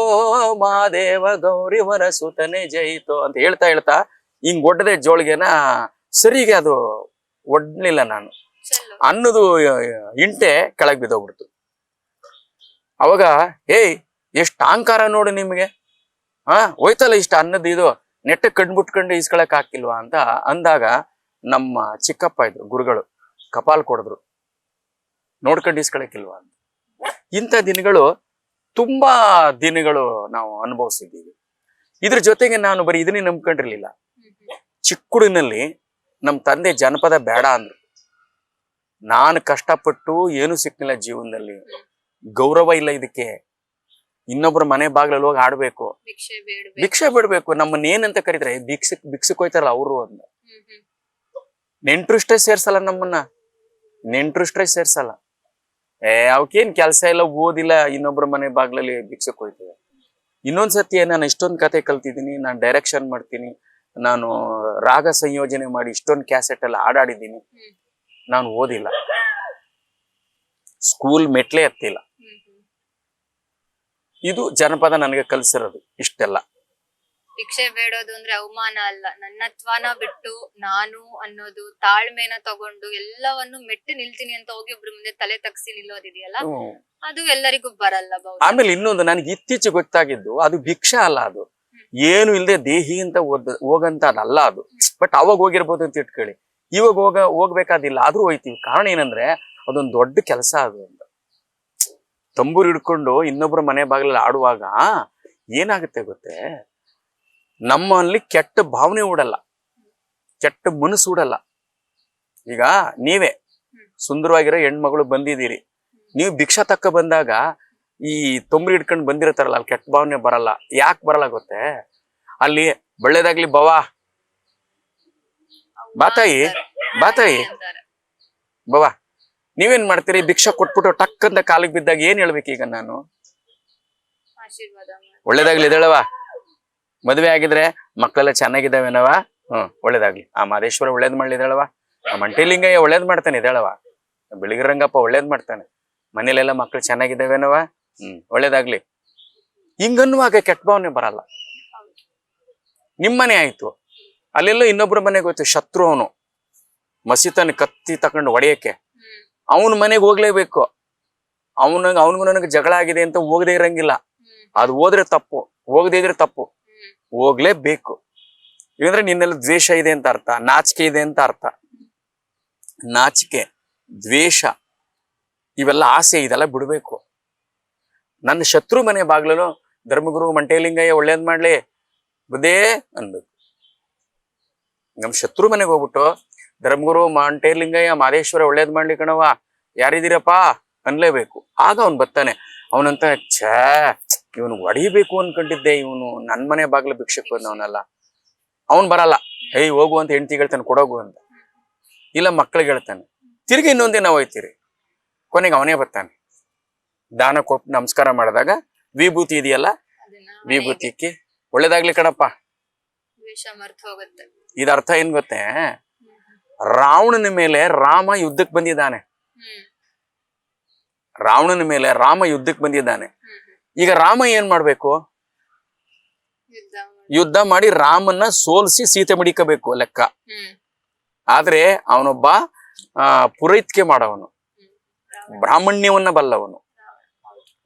ಮಾದೇವ ಗೌರಿ ವರಸುತನೆ ಜಯಿತೋ ಅಂತ ಹೇಳ್ತಾ ಹೇಳ್ತಾ ಹಿಂಗ್ ಒಡ್ಡದೆ ಜೋಳಿಗೆನ ಸರಿಗೆ ಅದು ಒಡ್ಲಿಲ್ಲ ನಾನು. ಅನ್ನೋದು ಇಂಟೆ ಕೆಳಗ್ ಬಿದ್ದೋಗ್ಬಿಡ್ತು. ಅವಾಗ ಎಷ್ಟ್ ಅಹಂಕಾರ ನೋಡು ನಿಮ್ಗೆ, ಹೋಯ್ತಲ್ಲ ಇಷ್ಟ ಅನ್ನದ ಇದು ನೆಟ್ಟಗ್ ಕಣ್ಬಿಟ್ಕೊಂಡು ಇಸ್ಕೊಳಕ್ ಹಾಕಿಲ್ವಾ ಅಂತ ಅಂದಾಗ ನಮ್ಮ ಚಿಕ್ಕಪ್ಪ ಇದ್ರು ಗುರುಗಳು, ಕಪಾಲ್ ಕೊಡಿದ್ರು, ನೋಡ್ಕೊಂಡು ಇಸ್ಕೊಳಕ್ಕಿಲ್ವಾ ಅಂತ. ಇಂಥ ದಿನಗಳು ತುಂಬಾ ದಿನಗಳು ನಾವು ಅನುಭವಿಸಿದ್ದೀವಿ. ಇದ್ರ ಜೊತೆಗೆ ನಾನು ಬರೀ ಇದನ್ನೇ ನಂಬ್ಕೊಂಡಿರ್ಲಿಲ್ಲ. ಚಿಕ್ಕುಡಿನಲ್ಲಿ ನಮ್ಮ ತಂದೆ ಜನಪದ ಬೇಡ ಅಂದ್ರು. ನಾನು ಕಷ್ಟಪಟ್ಟು ಏನು ಸಿಕ್ಕಿಲ್ಲ ಜೀವನದಲ್ಲಿ, ಗೌರವ ಇಲ್ಲ ಇದಕ್ಕೆ. ಇನ್ನೊಬ್ರ ಮನೆ ಬಾಗ್ಲಲ್ಲಿ ಹೋಗಿ ಆಡ್ಬೇಕು, ಭಿಕ್ಷೆ ಬಿಡ್ಬೇಕು. ನಮ್ಮನ್ನ ಏನಂತ ಕರೀತಾರೆ, ಭಿಕ್ಷಕ್ ಹೋಯ್ತಾರಲ್ಲ ಅವರು ಅಂತ. ನೆಂಟ್ರಷ್ಟೇ ಸೇರ್ಸಲ್ಲ ನಮ್ಮನ್ನ, ನೆಂಟ್ರಷ್ಟೇ ಸೇರ್ಸಲ್ಲ. ಅವಕ್ಕೇನ್ ಕೆಲ್ಸ ಇಲ್ಲ, ಓದಿಲ್ಲ, ಇನ್ನೊಬ್ರ ಮನೆ ಬಾಗ್ಲಲ್ಲಿ ಭಿಕ್ಷಕ್ ಹೋಯ್ತದೆ. ಇನ್ನೊಂದ್ಸತಿ ನಾನು ಇಷ್ಟೊಂದು ಕತೆ ಕಲ್ತಿದ್ದೀನಿ, ನಾನು ಡೈರೆಕ್ಷನ್ ಮಾಡ್ತೀನಿ, ನಾನು ರಾಗ ಸಂಯೋಜನೆ ಮಾಡಿ ಇಷ್ಟೊಂದು ಕ್ಯಾಸೆಟ್ ಎಲ್ಲ ಆಡಾಡಿದ್ದೀನಿ. ನಾನು ಓದಿಲ್ಲ, ಸ್ಕೂಲ್ ಮೆಟ್ಲೆ ಹತ್ತಿಲ್ಲ. ಇದು ಜನಪದ ನನಗೆ ಕಲ್ಸಿರೋದು ಇಷ್ಟೆಲ್ಲ. ಭಿಕ್ಷೆ ಬೇಡೋದು ಅಂದ್ರೆ ಅವಮಾನ ಅಲ್ಲ, ನನ್ನತ್ವಾನ ಬಿಟ್ಟು ನಾನು ಅನ್ನೋದು ತಾಳ್ಮೆನ ತಗೊಂಡು ಎಲ್ಲವನ್ನು ಮೆಟ್ಟು ನಿಲ್ತೀನಿ ಅಂತ ಹೋಗಿ ಒಬ್ರು ಮುಂದೆ ತಲೆ ತಗ್ಸಿ ನಿಲ್ಲೋದಿದೆಯಲ್ಲ, ಅದು ಎಲ್ಲರಿಗೂ ಬರಲ್ಲ. ಆಮೇಲೆ ಇನ್ನೊಂದು ನನಗೆ ಇತ್ತೀಚೆಗೆ ಗೊತ್ತಾಗಿದ್ದು, ಅದು ಭಿಕ್ಷಾ ಅಲ್ಲ, ಅದು ಏನು ಇಲ್ಲದೆ ದೇಹಿ ಅಂತ ಹೋಗಂತ ಅದಲ್ಲ ಅದು. ಬಟ್ ಅವಾಗ ಹೋಗಿರ್ಬೋದು ಅಂತ ಇಟ್ಕೊಳ್ಳಿ, ಇವಾಗ ಹೋಗ್ಬೇಕಾದಿಲ್ಲ, ಆದ್ರೂ ಹೋಯ್ತೀವಿ. ಕಾರಣ ಏನಂದ್ರೆ ಅದೊಂದು ದೊಡ್ಡ ಕೆಲಸ ಅದು ಅಂತ. ತಂಬೂರು ಹಿಡ್ಕೊಂಡು ಇನ್ನೊಬ್ರ ಮನೆ ಬಾಗಿಲಲ್ಲಿ ಆಡುವಾಗ ಏನಾಗುತ್ತೆ ಗೊತ್ತೇ, ನಮ್ಮಲ್ಲಿ ಕೆಟ್ಟ ಭಾವನೆ ಓಡಲ್ಲ, ಕೆಟ್ಟ ಮನಸ್ಸು ಓಡಲ್ಲ. ಈಗ ನೀವೇ ಸುಂದರವಾಗಿರೋ ಹೆಣ್ಮಗಳು ಬಂದಿದ್ದೀರಿ, ನೀವು ಭಿಕ್ಷಾ ತಕ್ಕ ಬಂದಾಗ ಈ ತೊಂಬರಿ ಹಿಡ್ಕೊಂಡು ಬಂದಿರತ್ತಾರಲ್ಲ, ಅಲ್ಲಿ ಕೆಟ್ಟ ಭಾವನೆ ಬರಲ್ಲ. ಯಾಕೆ ಬರಲ್ಲ ಗೊತ್ತೇ, ಅಲ್ಲಿ ಒಳ್ಳೇದಾಗ್ಲಿ ಬವಾ ಬಾತಾಯಿ ಬಾತಾಯಿ ಬವಾ. ನೀವೇನ್ ಮಾಡ್ತೀರಿ, ಭಿಕ್ಷಾ ಕೊಟ್ಬಿಟ್ಟು ಟಕ್ ಅಂತ ಕಾಲಿಗೆ ಬಿದ್ದಾಗ ಏನ್ ಹೇಳ್ಬೇಕು ಈಗ ನಾನು, ಒಳ್ಳೇದಾಗ್ಲಿ ಇದೇಳವ, ಮದ್ವೆ ಆಗಿದ್ರೆ ಮಕ್ಕಳೆಲ್ಲ ಚೆನ್ನಾಗಿದ್ದಾವೇನವ, ಒಳ್ಳೇದಾಗ್ಲಿ, ಆ ಮಾದೇಶ್ವರ ಒಳ್ಳೇದ್ ಮಾಡ್ಲಿದ್ದಾಳವ, ಆ ಮಂಟಿಲಿಂಗಯ್ಯ ಒಳ್ಳೇದ್ ಮಾಡ್ತಾನೆ ಇದ್ದಾಳವ, ಬೆಳಗಿರಂಗಪ್ಪ ಒಳ್ಳೇದ್ ಮಾಡ್ತಾನೆ, ಮನೇಲೆಲ್ಲ ಮಕ್ಳು ಚೆನ್ನಾಗಿದ್ದಾವೇನವ, ಒಳ್ಳೇದಾಗ್ಲಿ. ಹಿಂಗನ್ನುವಾಗ ಕೆಟ್ಟ ಭಾವನೆ ಬರಲ್ಲ. ನಿಮ್ಮನೆ ಆಯ್ತು, ಅಲ್ಲೆಲ್ಲೋ ಇನ್ನೊಬ್ರ ಮನೆಗೆ ಹೋಯ್ತು, ಶತ್ರು ಅವನು ಮಸೀತನ ಕತ್ತಿ ತಕೊಂಡು ಹೊಡೆಯಕ್ಕೆ, ಅವನ ಮನೆಗೆ ಹೋಗ್ಲೇಬೇಕು. ಅವನಿಗೂ ನನಗೆ ಜಗಳ ಆಗಿದೆ ಅಂತ ಹೋಗದೆ ಇರಂಗಿಲ್ಲ. ಅದು ಹೋದ್ರೆ ತಪ್ಪು, ಹೋಗದೆ ಇದ್ರೆ ತಪ್ಪು, ಹೋಗ್ಲೇಬೇಕು. ಇವಂದ್ರೆ ನಿನ್ನೆಲ್ಲ ದ್ವೇಷ ಇದೆ ಅಂತ ಅರ್ಥ, ನಾಚಿಕೆ ಇದೆ ಅಂತ ಅರ್ಥ. ನಾಚಿಕೆ, ದ್ವೇಷ, ಇವೆಲ್ಲ ಆಸೆ, ಇದೆಲ್ಲ ಬಿಡ್ಬೇಕು. ನನ್ನ ಶತ್ರು ಮನೆ ಬಾಗ್ಲನು ಧರ್ಮಗುರು ಮಂಟೇಲಿಂಗಯ್ಯ ಒಳ್ಳೇದ್ ಮಾಡ್ಲಿ ಬುದ್ಧೇ ಅನ್ಬೇಕು. ನಮ್ ಶತ್ರು ಮನೆಗೆ ಹೋಗ್ಬಿಟ್ಟು ಧರ್ಮಗುರು ಮಂಟೇಲಿಂಗಯ್ಯ ಮಾದೇಶ್ವರ ಒಳ್ಳೇದ್ ಮಾಡ್ಲಿ ಕಣವ ಯಾರಿದ್ದೀರಪ್ಪ ಅನ್ಲೇಬೇಕು. ಆಗ ಅವ್ನ್ ಬರ್ತಾನೆ. ಅವನಂತ ಛೇ ಇವನು ಹೊಡಿಬೇಕು ಅನ್ಕೊಂಡಿದ್ದೆ, ಇವನು ನನ್ ಮನೆ ಬಾಗ್ಲ ಭಿಕ್ಷಕ್ ಬಂದವನಲ್ಲ. ಅವನ್ ಬರಲ್ಲ, ಏಯ್ ಹೋಗು ಅಂತ ಹೆಂಡತಿ ಹೇಳ್ತಾನೆ ಕೊಡೋಗು ಅಂತ, ಇಲ್ಲ ಮಕ್ಳಿಗೆ ಹೇಳ್ತಾನೆ. ತಿರ್ಗಿ ಇನ್ನೊಂದೇ ನಾವು ಹೋಯ್ತೀರಿ. ಕೊನೆಗೆ ಅವನೇ ಬರ್ತಾನೆ. ದಾನ ಕೊಟ್ಟು ನಮಸ್ಕಾರ ಮಾಡಿದಾಗ ವಿಭೂತಿ ಇದೆಯಲ್ಲ, ವಿಭೂತಿಕ್ಕೆ ಒಳ್ಳೇದಾಗ್ಲಿ ಕಣಪ್ಪ. ದ್ವೇಷ ಮರ್ತ್ ಹೋಗುತ್ತೆ. ಇದ ಅರ್ಥ ಏನ್ ಗೊತ್ತೇ, ರಾವಣನ ಮೇಲೆ ರಾಮ ಯುದ್ಧಕ್ಕೆ ಬಂದಿದ್ದಾನೆ. ರಾವಣನ ಮೇಲೆ ರಾಮ ಯುದ್ಧಕ್ಕೆ ಬಂದಿದ್ದಾನೆ. ಈಗ ರಾಮ ಏನ್ ಮಾಡ್ಬೇಕು, ಯುದ್ಧ ಮಾಡಿ ರಾಮನ್ನ ಸೋಲಿಸಿ ಸೀತೆ ಮಡಿಕಬೇಕು ಲೆಕ್ಕ. ಆದ್ರೆ ಅವನೊಬ್ಬ ಪುರೈತ್ಕೆ ಮಾಡವನು, ಬ್ರಾಹ್ಮಣ್ಯವನ್ನ ಬಲ್ಲವನು,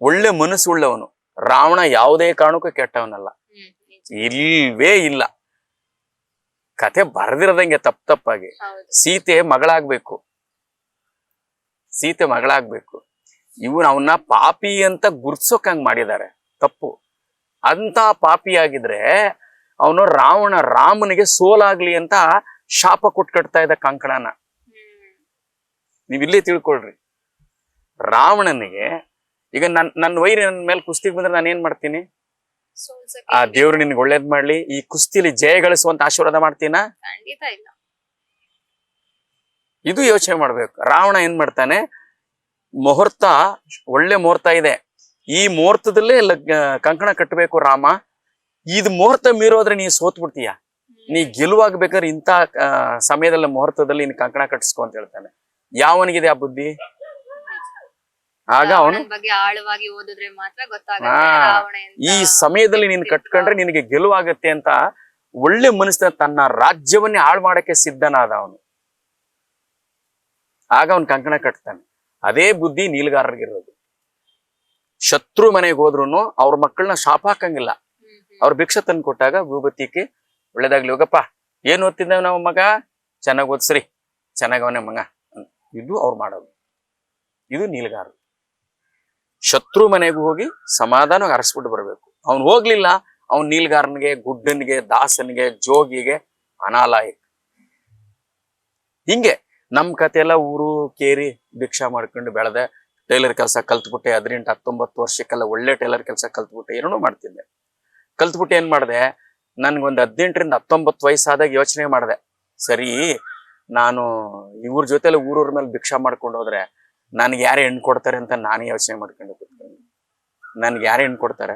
ಒಳ್ಳೆ ಮನಸ್ಸುಳ್ಳವನು. ರಾವಣ ಯಾವುದೇ ಕಾರಣಕ್ಕೂ ಕೆಟ್ಟವನಲ್ಲ, ಇಲ್ವೇ ಇಲ್ಲ. ಕತೆ ಬರ್ದಿರದಂಗೆ ತಪ್ಪಾಗಿ ಸೀತೆ ಮಗಳಾಗ್ಬೇಕು, ಸೀತೆ ಮಗಳಾಗ್ಬೇಕು. ಇವನು ಅವನ್ನ ಪಾಪಿ ಅಂತ ಗುರ್ಸೋಕಂಗ್ ಮಾಡಿದ್ದಾರೆ, ತಪ್ಪು. ಅಂತ ಪಾಪಿ ಆಗಿದ್ರೆ ಅವನು ರಾಮನಿಗೆ ಸೋಲಾಗ್ಲಿ ಅಂತ ಶಾಪ ಕೊಟ್ಕಟ್ತಾ ಇದ್ದ ಕಂಕಣನ. ನೀವಿಲ್ಲೇ ತಿಳ್ಕೊಳ್ರಿ. ರಾವಣನಿಗೆ ಈಗ ನನ್ನ ವೈರಿ ನನ್ನ ಮೇಲೆ ಕುಸ್ತಿಗೆ ಬಂದ್ರೆ ನಾನು ಏನ್ ಮಾಡ್ತೀನಿ, ಆ ದೇವ್ರು ನಿನ್ಗೆ ಒಳ್ಳೇದ್ ಮಾಡ್ಲಿ, ಈ ಕುಸ್ತಿಲಿ ಜಯ ಗಳಿಸುವಂತ ಆಶೀರ್ವಾದ ಮಾಡ್ತೀನ? ಖಂಡಿತ ಇಲ್ಲ. ಇದು ಯೋಚನೆ ಮಾಡ್ಬೇಕು. ರಾವಣ ಏನ್ ಮಾಡ್ತಾನೆ, ಮುಹೂರ್ತ ಒಳ್ಳೆ ಮುಹೂರ್ತ ಇದೆ, ಈ ಮುಹೂರ್ತದಲ್ಲೇ ಕಂಕಣ ಕಟ್ಟಬೇಕು ರಾಮ. ಇದು ಮುಹೂರ್ತ ಮೀರೋದ್ರೆ ನೀ ಸೋತ್ ಬಿಡ್ತೀಯ, ನೀ ಗೆಲುವಾಗ್ಬೇಕಾದ್ರೆ ಇಂಥ ಸಮಯದಲ್ಲಿ ಮುಹೂರ್ತದಲ್ಲಿ ನೀನ್ ಕಂಕಣ ಕಟ್ಟಿಸ್ಕೊ ಅಂತ ಹೇಳ್ತಾನೆ. ಯಾವನಿಗಿದೆ ಆ ಬುದ್ಧಿ? ಆಗ ಅವನು ಬಗ್ಗೆ ಆಳವಾಗಿ ಓದಿದ್ರೆ ಮಾತ್ರ ಗೊತ್ತಾಗುತ್ತೆ. ಈ ಸಮಯದಲ್ಲಿ ನೀನ್ ಕಟ್ಕೊಂಡ್ರೆ ನಿನಗೆ ಗೆಲುವಾಗತ್ತೆ ಅಂತ ಒಳ್ಳೆ ಮನಸ್ಸಿನ ತನ್ನ ರಾಜ್ಯವನ್ನೇ ಹಾಳು ಮಾಡಕ್ಕೆ ಸಿದ್ಧನಾದ ಅವನು. ಆಗ ಅವನ್ ಕಂಕಣ ಕಟ್ತಾನೆ. ಅದೇ ಬುದ್ಧಿ ನೀಲ್ಗಾರರಿಗಿರೋದು. ಶತ್ರು ಮನೆಗೆ ಹೋದ್ರು ಅವ್ರ ಮಕ್ಕಳನ್ನ ಶಾಪ ಹಾಕಂಗಿಲ್ಲ. ಅವ್ರ ಭಿಕ್ಷೆ ತಂದು ಕೊಟ್ಟಾಗ ಭೂಪತಿಗೆ ಒಳ್ಳೇದಾಗ್ಲಿ, ಹೋಗಪ್ಪ ಏನ್ ಓದ್ತಿದ್ದೇವ್ ನಾವು ಮಗ, ಚೆನ್ನಾಗ್ ಓದ್ಸ್ರಿ, ಚೆನ್ನಾಗವನೇ ಮಗ. ಇದು ಅವ್ರು ಮಾಡೋದು. ಇದು ನೀಲ್ಗಾರ. ಶತ್ರು ಮನೆಗೂ ಹೋಗಿ ಸಮಾಧಾನವಾಗಿ ಅರಸ್ಬಿಟ್ಟು ಬರ್ಬೇಕು. ಅವ್ನು ಹೋಗ್ಲಿಲ್ಲ, ಅವ್ನ್ ನೀಲ್ಗಾರನಿಗೆ, ಗುಡ್ಡನಿಗೆ, ದಾಸನಿಗೆ, ಜೋಗಿಗೆ ಅನಾಲಾಯಕ್. ಹಿಂಗೆ ನಮ್ ಕತೆ ಎಲ್ಲ ಊರು ಕೇರಿ ಭಿಕ್ಷಾ ಮಾಡ್ಕೊಂಡು ಬೆಳೆದೆ. ಟೈಲರ್ ಕೆಲಸ ಕಲ್ತ್ಬಿಟ್ಟೆ. 18-19 ವರ್ಷಕ್ಕೆಲ್ಲ ಒಳ್ಳೆ ಟೈಲರ್ ಕೆಲಸ ಕಲ್ತ್ಬಿಟ್ಟೆ. ಏನೋ ಮಾಡ್ತಿದ್ದೆ. ಕಲ್ತ್ಬಿಟ್ಟು ಏನ್ ಮಾಡಿದೆ, ನನ್ಗೊಂದು 18-19 ವಯಸ್ಸಾದಾಗ ಯೋಚನೆ ಮಾಡಿದೆ, ಸರಿ ನಾನು ಇವ್ರ ಜೊತೆಲ್ಲ ಊರೂರ ಮೇಲೆ ಭಿಕ್ಷಾ ಮಾಡ್ಕೊಂಡು ಹೋದ್ರೆ ನನ್ಗೆ ಯಾರು ಹೆಣ್ಣು ಕೊಡ್ತಾರೆ ಅಂತ ನಾನೇ ಯೋಚನೆ ಮಾಡ್ಕೊಂಡು ಕೂತ್ಕೊಂಡು. ನನ್ಗೆ ಯಾರು ಹೆಣ್ಣು ಕೊಡ್ತಾರೆ,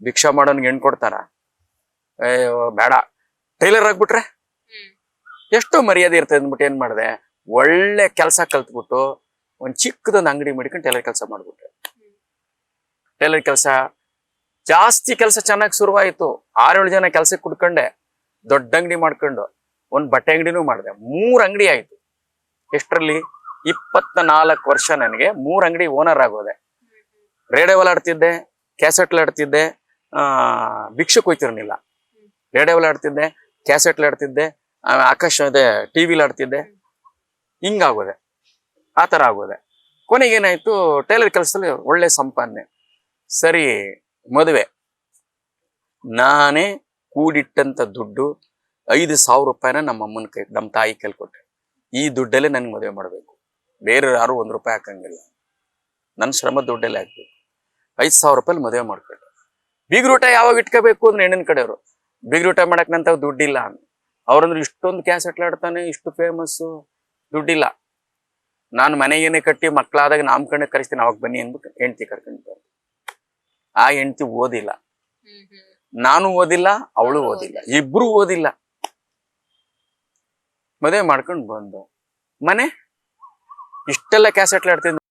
ಭಿಕ್ಷಾ ಮಾಡೋನ್ಗೆ ಹೆಣ್ಣು ಕೊಡ್ತಾರ? ಬೇಡ, ಟೈಲರ್ ಆಗ್ಬಿಟ್ರೆ ಎಷ್ಟೋ ಮರ್ಯಾದೆ ಇರ್ತದೆ ಅಂದ್ಬಿಟ್ಟು ಏನ್ ಮಾಡಿದೆ, ಒಳ್ಳೆ ಕೆಲಸ ಕಲ್ತ್ಬಿಟ್ಟು ಒಂದ್ ಚಿಕ್ಕದೊಂದು ಅಂಗಡಿ ಮಾಡ್ಕೊಂಡು ಟೈಲರ್ ಕೆಲಸ ಮಾಡ್ಬಿಟ್ರೆ. ಟೈಲರ್ ಕೆಲಸ ಜಾಸ್ತಿ ಕೆಲಸ ಚೆನ್ನಾಗಿ ಶುರುವಾಯಿತು. 6-7 ಜನ ಕೆಲ್ಸಕ್ಕೆ ಕುಡ್ಕೊಂಡೆ. ದೊಡ್ಡ ಅಂಗಡಿ ಮಾಡ್ಕೊಂಡು ಒಂದ್ ಬಟ್ಟೆ ಅಂಗಡಿನೂ ಮಾಡಿದೆ. 3 ಅಂಗಡಿ ಆಯ್ತು. ಎಷ್ಟರಲ್ಲಿ 24 ವರ್ಷ ನನಗೆ 3 ಅಂಗಡಿ ಓನರ್ ಆಗೋದೆ. ರೇಡಿಯೋವಲ್ ಆಡ್ತಿದ್ದೆ, ಕ್ಯಾಸೆಟ್ಲ್ ಆಡ್ತಿದ್ದೆ, ಭಿಕ್ಷಕ್ಕೆ ಹೋಯ್ತಿರ್ಲಿಲ್ಲ. ರೇಡಿಯೋವಲ್ ಆಡ್ತಿದ್ದೆ, ಕ್ಯಾಸೆಟ್ಲ್ ಆಡ್ತಿದ್ದೆ, ಆಕಾಶ ಇದೆ ಟಿವಿಲಿ ಆಡ್ತಿದ್ದೆ. ಹಿಂಗಾಗೋದೆ, ಆ ತರ ಆಗೋದೆ. ಕೊನೆಗೇನಾಯ್ತು, ಟೈಲರ್ ಕೆಲಸದಲ್ಲಿ ಒಳ್ಳೆ ಸಂಪಾದನೆ. ಸರಿ, ಮದುವೆ. ನಾನೇ ಕೂಡಿಟ್ಟಂತ ದುಡ್ಡು 5,000 ರೂಪಾಯಿನ ನಮ್ಮ ಅಮ್ಮನ ಕೈ, ನಮ್ಮ ತಾಯಿ ಕೈಲಿ ಕೊಟ್ಟೆ. ಈ ದುಡ್ಡಲ್ಲೇ ನನ್ಗೆ ಮದುವೆ ಮಾಡ್ಬೇಕು, ಬೇರೆ ಯಾರು 1 ರೂಪಾಯಿ ಹಾಕಂಗಿಲ್ಲ, ನನ್ನ ಶ್ರಮ ದುಡ್ಡಲ್ಲೇ ಹಾಕ್ಬೇಕು. 5,000 ರೂಪಾಯಿ ಮದುವೆ ಮಾಡ್ಕೊಂಡೆ. ಬೀಗ್ರೂಟ ಯಾವಾಗ ಇಟ್ಕೋಬೇಕು ಅಂದ್ರೆ ಹೆಣ್ಣಿನ ಕಡೆಯವರು, ಬೀಗ್ರೂಟ ಮಾಡಕ್ ನಂತ ದುಡ್ಡಿಲ್ಲ. ಅವ್ರಂದ್ರೆ ಇಷ್ಟೊಂದು ಕ್ಯಾಸೆಟ್ಲ್ ಆಡ್ತಾನೆ, ಇಷ್ಟು ಫೇಮಸ್ಸು, ದುಡ್ಡಿಲ್ಲ. ನಾನು ಮನೆಗೇನೆ ಕಟ್ಟಿ ಮಕ್ಕಳಾದಾಗ ನಾಮಕರಣ ಕರಿಸ್ತೀನಿ, ಅವಾಗ ಬನ್ನಿ ಅಂದ್ಬಿಟ್ಟು ಹೆಂಡತಿ ಕರ್ಕೊಂಡು. ಆ ಹೆಂಡತಿ ಓದಿಲ್ಲ, ನಾನು ಓದಿಲ್ಲ, ಅವಳು ಓದಿಲ್ಲ, ಇಬ್ರು ಓದಿಲ್ಲ. ಮದುವೆ ಮಾಡ್ಕೊಂಡು ಬಂದು ಮನೆ ಇಷ್ಟೆಲ್ಲ ಕ್ಯಾಸೆಟ್ಲ್ ಆಡ್ತಿದ್ದೆ.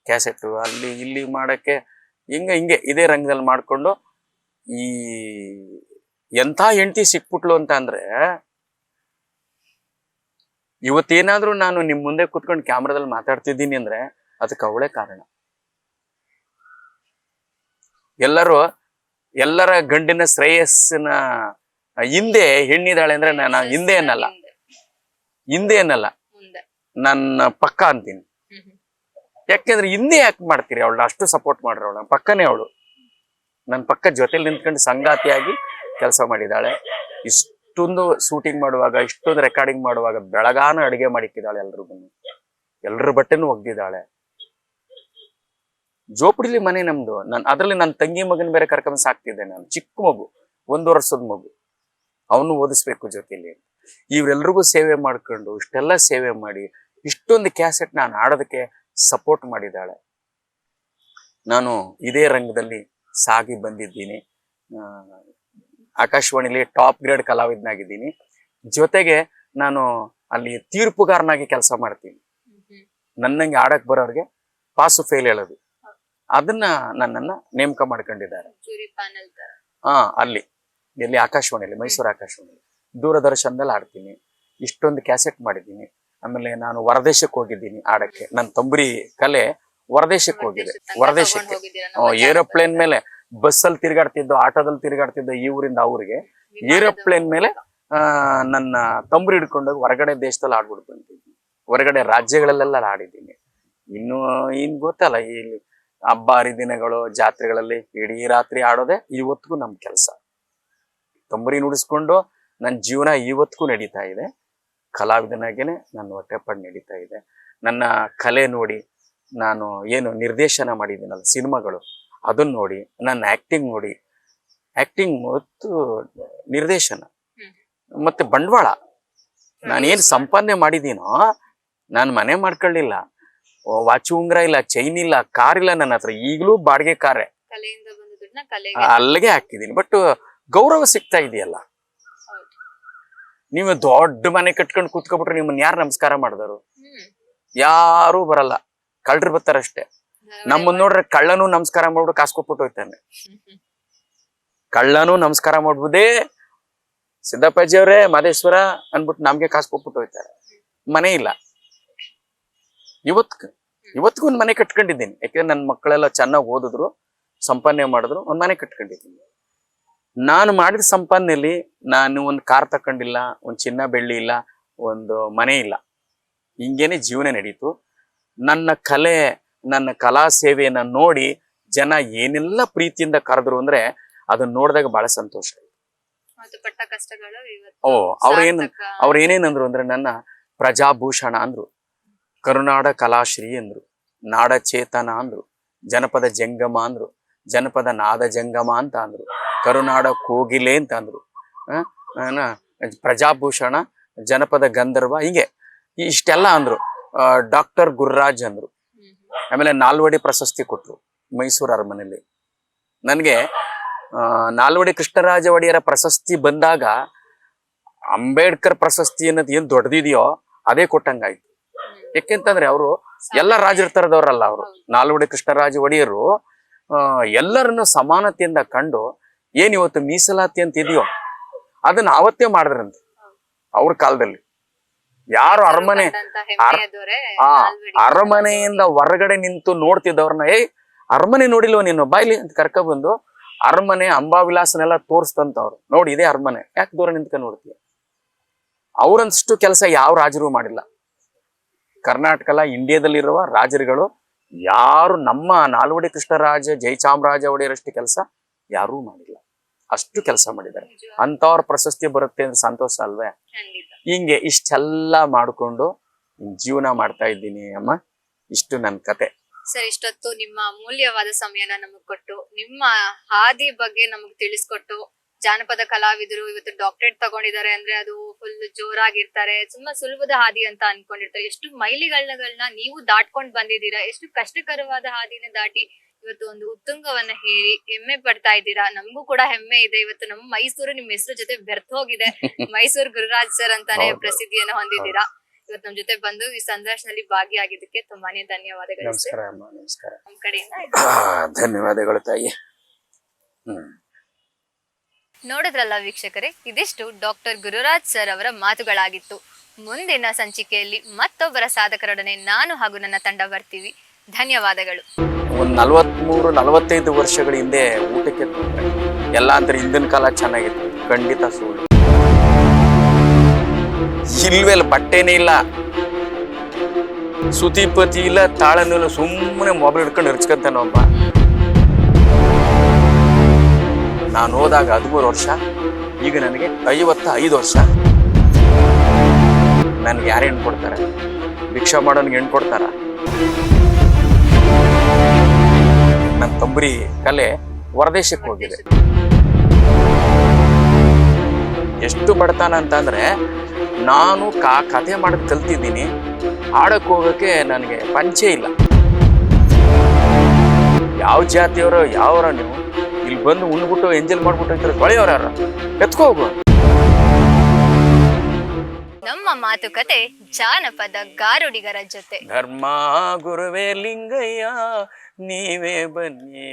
ಕ್ಯಾಸೆಟ್ಟು ಅಲ್ಲಿ ಇಲ್ಲಿ ಮಾಡಕ್ಕೆ ಹಿಂಗೆ ಇದೇ ರಂಗದಲ್ಲಿ ಮಾಡ್ಕೊಂಡು ಈ ಎಂಥ ಹೆಂಡತಿ ಸಿಕ್ಬಿಟ್ಲು ಅಂತ ಅಂದ್ರೆ, ಇವತ್ತೇನಾದ್ರೂ ನಾನು ನಿಮ್ ಮುಂದೆ ಕುತ್ಕೊಂಡು ಕ್ಯಾಮ್ರಾದಲ್ಲಿ ಮಾತಾಡ್ತಿದ್ದೀನಿ ಅಂದ್ರೆ ಅದಕ್ಕೆ ಅವಳೇ ಕಾರಣ. ಎಲ್ಲರ ಗಂಡಿನ ಶ್ರೇಯಸ್ಸಿನ ಹಿಂದೆ ಹೆಣ್ಣಿದಾಳೆ ಅಂದ್ರೆ ನಾನು ಹಿಂದೆ ಅನ್ನಲ್ಲ, ಮುಂದೆ ನನ್ನ ಪಕ್ಕ ಅಂತೀನಿ. ಯಾಕೆಂದ್ರೆ ಹಿಂದೆ ಯಾಕೆ ಮಾಡ್ತೀರಿ? ಅವಳನ್ನ ಅಷ್ಟು ಸಪೋರ್ಟ್ ಮಾಡ್ರಿ, ಅವಳ ಪಕ್ಕನೇ ಅವಳು ನನ್ನ ಪಕ್ಕ ಜೊತೆಲಿ ನಿಂತ್ಕೊಂಡು ಸಂಗಾತಿಯಾಗಿ ಕೆಲಸ ಮಾಡಿದಾಳೆ. ಇಷ್ಟೊಂದು ಶೂಟಿಂಗ್ ಮಾಡುವಾಗ, ಇಷ್ಟೊಂದು ರೆಕಾರ್ಡಿಂಗ್ ಮಾಡುವಾಗ ಬೆಳಗಾನ ಅಡಿಗೆ ಮಾಡಿಕ್ಕಿದ್ದಾಳೆ, ಎಲ್ರ ಬಟ್ಟೆನೂ ಒಗ್ದಿದ್ದಾಳೆ. ಜೋಪಡಿಲಿ ಮನೆ ನಮ್ದು. ಅದ್ರಲ್ಲಿ ನನ್ನ ತಂಗಿ ಮಗನ ಬೇರೆ ಕರ್ಕೊಂಡ್ ಸಾಕ್ತಿದ್ದೆ ನಾನು. ಚಿಕ್ಕ ಮಗು, 1 ವರ್ಷದ ಮಗು, ಅವನು ಓದಿಸ್ಬೇಕು ಜೊತೆಲಿ. ಇವ್ರೆಲ್ರಿಗೂ ಸೇವೆ ಮಾಡ್ಕೊಂಡು ಇಷ್ಟೆಲ್ಲ ಸೇವೆ ಮಾಡಿ ಇಷ್ಟೊಂದು ಕ್ಯಾಸೆಟ್ ನಾನು ಆಡೋದಕ್ಕೆ ಸಪೋರ್ಟ್ ಮಾಡಿದ್ದಾಳೆ. ನಾನು ಇದೇ ರಂಗದಲ್ಲಿ ಸಾಗಿ ಬಂದಿದ್ದೀನಿ. ಆಕಾಶವಾಣಿಲಿ ಟಾಪ್ ಗ್ರೇಡ್ ಕಲಾವಿದನಾಗಿದ್ದೀನಿ. ಜೊತೆಗೆ ನಾನು ಅಲ್ಲಿ ತೀರ್ಪುಗಾರನಾಗಿ ಕೆಲಸ ಮಾಡ್ತೀನಿ. ನನ್ನಂಗೆ ಆಡಕ್ ಬರೋರಿಗೆ ಪಾಸು ಫೇಲ್ ಹೇಳೋದು, ಅದನ್ನ ನನ್ನನ್ನ ನೇಮಕ ಮಾಡ್ಕೊಂಡಿದ್ದಾರೆ. ಅಲ್ಲಿ ಎಲ್ಲಿ ಆಕಾಶವಾಣಿಯಲ್ಲಿ, ಮೈಸೂರು ಆಕಾಶವಾಣಿಯಲ್ಲಿ, ದೂರದರ್ಶನದಲ್ಲಿ ಆಡ್ತೀನಿ. ಇಷ್ಟೊಂದು ಕ್ಯಾಸೆಟ್ ಮಾಡಿದ್ದೀನಿ. ಆಮೇಲೆ ನಾನು ಹೊರದೇಶಕ್ಕೆ ಹೋಗಿದ್ದೀನಿ ಆಡಕ್ಕೆ. ನನ್ನ ತಂಬುರಿ ಕಲೆ ಹೊರದೇಶಕ್ಕೆ ಹೋಗಿದೆ. ಹೊರದೇಶಕ್ಕೆ ಏರೋಪ್ಲೇನ್ ಮೇಲೆ, ಬಸ್ಸಲ್ಲಿ ತಿರ್ಗಾಡ್ತಿದ್ದೋ, ಆಟೋದಲ್ಲಿ ತಿರ್ಗಾಡ್ತಿದ್ದೋ, ಈ ಊರಿಂದ ಆ ಊರಿಗೆ ಏರೋಪ್ಲೇನ್ ಮೇಲೆ ನನ್ನ ತಂಬುರಿ ಹಿಡ್ಕೊಂಡೋಗಿ ಹೊರಗಡೆ ದೇಶದಲ್ಲಿ ಆಡ್ಬಿಟ್ಟು ಬಂದಿದ್ದೀನಿ. ಹೊರಗಡೆ ರಾಜ್ಯಗಳಲ್ಲೆಲ್ಲ ಆಡಿದ್ದೀನಿ. ಇನ್ನು ಗೊತ್ತಲ್ಲ, ಇಲ್ಲಿ ಹಬ್ಬ ಹರಿದಿನಗಳು, ಜಾತ್ರೆಗಳಲ್ಲಿ ಇಡೀ ರಾತ್ರಿ ಆಡೋದೆ ಇವತ್ತಿಗೂ ನಮ್ ಕೆಲಸ. ತಂಬುರಿ ನುಡಿಸ್ಕೊಂಡು ನನ್ನ ಜೀವನ ಇವತ್ತಿಗೂ ನಡೀತಾ ಇದೆ. ಕಲಾವಿದನಾಗೇನೆ ನನ್ನ ಹೊಟ್ಟೆಪಾಡು ನಡೀತಾ ಇದೆ. ನನ್ನ ಕಲೆ ನೋಡಿ, ನಾನು ಏನು ನಿರ್ದೇಶನ ಮಾಡಿದ್ದೀನಲ್ಲ ಸಿನಿಮಾಗಳು, ಅದನ್ನ ನೋಡಿ, ನನ್ನ ಆಕ್ಟಿಂಗ್ ನೋಡಿ, ಆಕ್ಟಿಂಗ್ ಮತ್ತು ನಿರ್ದೇಶನ ಮತ್ತೆ ಬಂಡವಾಳ, ನಾನೇನು ಸಂಪಾದನೆ ಮಾಡಿದ್ದೀನೋ, ನಾನು ಮನೆ ಮಾಡ್ಕೊಳ್ಳಿಲ್ಲ, ವಾಚು ಉಂಗ್ರ ಇಲ್ಲ, ಚೈನ್ ಇಲ್ಲ, ಕಾರ್ ಇಲ್ಲ ನನ್ನ ಹತ್ರ. ಈಗಲೂ ಬಾಡಿಗೆ ಕಾರೇ, ಅಲ್ಲಿಗೆ ಹಾಕಿದ್ದೀನಿ. ಬಟ್ ಗೌರವ ಸಿಗ್ತಾ ಇದೆಯಲ್ಲ. ನೀವು ದೊಡ್ಡ ಮನೆ ಕಟ್ಕೊಂಡು ಕೂತ್ಕೊಬಿಟ್ರೆ ನಿಮ್ಮನ್ನ ಯಾರು ನಮಸ್ಕಾರ ಮಾಡಿದವರು? ಯಾರು ಬರಲ್ಲ, ಕಳ್ಳರು ಬರ್ತಾರಷ್ಟೇ. ನಮ್ಮನ್ನ ನೋಡ್ರೆ ಕಳ್ಳನು ನಮಸ್ಕಾರ ಮಾಡ್ಬಿಟ್ಟು ಕಾಸು ಕೊಟ್ಬಿಟ್ಟು ಹೋಗ್ತಾನೆ. ಕಳ್ಳನು ನಮಸ್ಕಾರ ಮಾಡ್ಬೋದೇ, ಸಿದ್ದಪ್ಪಾಜಿ ಅವ್ರೆ, ಮಾದೇಶ್ವರ ಅನ್ಬಿಟ್ಟು ನಮ್ಗೆ ಕಾಸು ಕೊಟ್ಬಿಟ್ಟು ಹೋಗ್ತಾರೆ. ಮನೆ ಇಲ್ಲ. ಇವತ್ತಿಗೂ ಒಂದು ಮನೆ ಕಟ್ಕೊಂಡಿದ್ದೀನಿ. ಯಾಕೆಂದ್ರೆ ನನ್ನ ಮಕ್ಕಳೆಲ್ಲ ಚೆನ್ನಾಗಿ ಓದಿದ್ರು, ಸಂಪಾದನೆ ಮಾಡಿದ್ರು, ಒಂದು ಮನೆ ಕಟ್ಕೊಂಡಿದ್ದೀನಿ. ನಾನು ಮಾಡಿದ ಸಂಪಾದನೆಯಲ್ಲಿ ನಾನು ಒಂದು ಕಾರ್ ತಕೊಂಡಿಲ್ಲ, ಒಂದು ಚಿನ್ನ ಬೆಳ್ಳಿ ಇಲ್ಲ, ಒಂದು ಮನೆ ಇಲ್ಲ. ಹಿಂಗೇನೆ ಜೀವನ ನಡೀತು. ನನ್ನ ಕಲೆ, ನನ್ನ ಕಲಾ ಸೇವೆಯನ್ನ ನೋಡಿ ಜನ ಏನೆಲ್ಲ ಪ್ರೀತಿಯಿಂದ ಕರೆದ್ರು ಅಂದ್ರೆ ಅದನ್ನ ನೋಡಿದಾಗ ಬಹಳ ಸಂತೋಷ ಆಯ್ತು. ಅವ್ರೇನೇನಂದ್ರು ಅಂದ್ರೆ, ನನ್ನ ಪ್ರಜಾಭೂಷಣ ಅಂದ್ರು, ಕರುನಾಡ ಕಲಾಶ್ರೀ ಅಂದ್ರು, ನಾಡ ಚೇತನ ಅಂದ್ರು, ಜನಪದ ಜಂಗಮ ಅಂದ್ರು, ಜನಪದ ನಾದ ಜಂಗಮ ಅಂತ ಅಂದ್ರು, ಕರುನಾಡ ಕೋಗಿಲೆ ಅಂತ ಅಂದ್ರು, ಪ್ರಜಾಭೂಷಣ, ಜನಪದ ಗಂಧರ್ವ, ಹಿಂಗೆ ಇಷ್ಟೆಲ್ಲ ಅಂದ್ರು. ಡಾಕ್ಟರ್ ಗುರುರಾಜ್ ಅಂದ್ರು. ಆಮೇಲೆ ನಾಲ್ವಡಿ ಪ್ರಶಸ್ತಿ ಕೊಟ್ರು ಮೈಸೂರು ಅರಮನೆಯಲ್ಲಿ. ನನ್ಗೆ ನಾಲ್ವಡಿ ಕೃಷ್ಣರಾಜ ಒಡೆಯರ ಪ್ರಶಸ್ತಿ ಬಂದಾಗ ಅಂಬೇಡ್ಕರ್ ಪ್ರಶಸ್ತಿ ಅನ್ನೋದು ಏನ್ ದೊಡ್ಡದಿದೆಯೋ ಅದೇ ಕೊಟ್ಟಂಗಾಯ್ತು. ಯಾಕೆಂತಂದ್ರೆ ಅವರು ಎಲ್ಲ ರಾಜರ ತರದವ್ರಲ್ಲ. ಅವರು ನಾಲ್ವಡಿ ಕೃಷ್ಣರಾಜ ಒಡೆಯರು ಎಲ್ಲರನ್ನು ಸಮಾನತೆಯಿಂದ ಕಂಡು ಏನ್ ಇವತ್ತು ಮೀಸಲಾತಿ ಅಂತ ಇದೆಯೋ ಅದನ್ನ ಅವತ್ತೇ ಮಾಡಿದ್ರಂತೆ ಅವ್ರ ಕಾಲದಲ್ಲಿ. ಯಾರು ಅರಮನೆಯಿಂದ ಹೊರಗಡೆ ನಿಂತು ನೋಡ್ತಿದ್ದವ್ರನ್ನ, ಅರಮನೆ ನೋಡಿಲ್ವ ನೀನು, ಬಾಯ್ಲಿ ಅಂತ ಕರ್ಕೊಬಂದು ಅರಮನೆ ಅಂಬಾವಿಲಾಸನೆಲ್ಲ ತೋರಿಸ್ತಂತವ್ರು. ನೋಡಿ ಇದೇ ಅರಮನೆ, ಯಾಕೆ ದೂರ ನಿಂತ್ಕೊಂಡು ನೋಡ್ತೀಯ? ಅವ್ರಂತಷ್ಟು ಕೆಲಸ ಯಾವ ರಾಜರು ಮಾಡಿಲ್ಲ. ಕರ್ನಾಟಕ ಇಂಡಿಯಾದಲ್ಲಿರುವ ರಾಜರುಗಳು ಯಾರು ನಮ್ಮ ನಾಲ್ವಡಿ ಕೃಷ್ಣರಾಜ, ಜಯಚಾಮರಾಜ ಒಡೆಯರಷ್ಟು ಕೆಲಸ ಯಾರೂ ಮಾಡಿಲ್ಲ. ಅಷ್ಟು ಕೆಲಸ ಮಾಡಿದ್ದಾರೆ. ಅಂತವ್ರ ಪ್ರಶಸ್ತಿ ಬರುತ್ತೆ ಅಂದ್ರೆ ಸಂತೋಷ ಅಲ್ವೇ? ಹಿಂಗೆ ಇಷ್ಟೆಲ್ಲ ಮಾಡ್ಕೊಂಡು ಜೀವನ ಮಾಡ್ತಾ ಇದ್ದೀನಿ ಅಮ್ಮ. ಇಷ್ಟು ನನ್ನ ಕತೆ. ಸರ್, ಇಷ್ಟೊತ್ತು ನಿಮ್ಮ ಅಮೂಲ್ಯವಾದ ಸಮಯನ ನಮಗ್ ಕೊಟ್ಟು, ನಿಮ್ಮ ಹಾದಿ ಬಗ್ಗೆ ನಮಗ್ ತಿಳಿಸ್ಕೊಟ್ಟು, ಜಾನಪದ ಕಲಾವಿದರು ಇವತ್ತು ಡಾಕ್ಟರೇಟ್ ತಗೊಂಡಿದ್ದಾರೆ ಅಂದ್ರೆ ಅದು ಫುಲ್ ಜೋರಾಗಿರ್ತಾರೆ, ತುಂಬಾ ಸುಲಭದ ಹಾದಿ ಅಂತ ಅನ್ಕೊಂಡಿರ್ತಾರೆ. ಎಷ್ಟು ಮೈಲಿಗಳನ್ನ ನೀವು ದಾಟ್ಕೊಂಡ್ ಬಂದಿದ್ದೀರಾ, ಎಷ್ಟು ಕಷ್ಟಕರವಾದ ಹಾದಿನ ದಾಟಿ ಇವತ್ತು ಒಂದು ಉತ್ತುಂಗವನ್ನ ಹೇರಿ ಹೆಮ್ಮೆ ಪಡ್ತಾ ಇದ್ದೀರಾ. ನಮಗೂ ಕೂಡ ಹೆಮ್ಮೆ ಇದೆ. ಇವತ್ತು ನಮ್ಮ ಮೈಸೂರು ನಿಮ್ಮ ಹೆಸರು ಜೊತೆ ಬೆರ್ತ್ ಹೋಗಿದೆ. ಮೈಸೂರು ಗುರುರಾಜ್ ಸರ್ ಅಂತಾನೆ ಪ್ರಸಿದ್ಧಿಯನ್ನು ಹೊಂದಿದ್ದೀರಾ. ಇವತ್ತು ನಮ್ ಜೊತೆ ಬಂದು ಈ ಸಂದರ್ಶನದಲ್ಲಿ ಭಾಗಿಯಾಗಿದ್ದಕ್ಕೆ ತುಂಬಾನೇ ಧನ್ಯವಾದಗಳು ಸರ್. ನಮಸ್ಕಾರ ಅಮ್ಮ, ನಮಸ್ಕಾರ. ನಮ್ ಕಡೆಯಿಂದ ಧನ್ಯವಾದಗಳು ತಾಯಿ. ನೋಡಿದ್ರಲ್ಲ ವೀಕ್ಷಕರೇ, ಇದಿಷ್ಟು ಡಾಕ್ಟರ್ ಗುರುರಾಜ್ ಸರ್ ಅವರ ಮಾತುಗಳಾಗಿತ್ತು. ಮುಂದಿನ ಸಂಚಿಕೆಯಲ್ಲಿ ಮತ್ತೊಬ್ಬರ ಸಾಧಕರೊಡನೆ ನಾನು ಹಾಗೂ ನನ್ನ ತಂಡ ಬರ್ತೀವಿ. ಧನ್ಯವಾದಗಳು. ಒಂದು 43-45 ವರ್ಷಗಳ ಹಿಂದೆ ಊಟಕ್ಕೆ ತೊಂದ್ರೆ ಎಲ್ಲ ಅಂದ್ರೆ ಹಿಂದಿನ ಕಾಲ ಚೆನ್ನಾಗಿತ್ತು. ಖಂಡಿತ ಸುಳ್ಳು. ಇಲ್ವೆಲ್ಲ ಬಟ್ಟೆನೇ ಇಲ್ಲ, ಸುತಿಪತಿ ಇಲ್ಲ, ತಾಳನೂ ಇಲ್ಲ, ಸುಮ್ಮನೆ ಮೊಬೈಲ್ ಹಿಡ್ಕೊಂಡು ಹರ್ಚ್ಕೊಂತಾನ ಒಬ್ಬ. ನಾನು ಹೋದಾಗ 13 ವರ್ಷ, ಈಗ ನನಗೆ 55 ವರ್ಷ. ನನ್ಗೆ ಯಾರು ಹೆಣ್ಣು ಕೊಡ್ತಾರೆ? ಭಿಕ್ಷಾ ಮಾಡೋನ್ಗೆ ಹೆಣ್ಣು ಕೊಡ್ತಾರ? ನನ್ನ ತಂಬ್ರಿ ಕಲೆ ಹೊರದೇಶಕ್ಕೆ ಹೋಗಿದೆ. ಎಷ್ಟು ಬಡತನ ಅಂತಂದ್ರೆ, ನಾನು ಕಥೆ ಮಾಡೋದು ಕಲ್ತಿದ್ದೀನಿ, ಆಡಕ್ಕೆ ಹೋಗೋಕ್ಕೆ ನನಗೆ ಪಂಚೆ ಇಲ್ಲ. ಯಾವ ಜಾತಿಯವರೋ ಯಾವರ ನೀವು ಇಲ್ಲಿ ಬಂದು ಉಣ್ಬಿಟ್ಟು ಎಂಜಾಯ್ ಮಾಡ್ಬಿಟ್ಟು ಅಂತಾರೆ, ತೊಳೆಯೋರು ಯಾರು? ಎತ್ಕೋಗು. ನಮ್ಮ ಮಾತುಕತೆ ಜಾನಪದ ಗಾರುಡಿಗರ ಜೊತೆ. ಧರ್ಮ ಗುರುವೇ ಲಿಂಗಯ್ಯ ನೀವೇ ಬನ್ನಿ.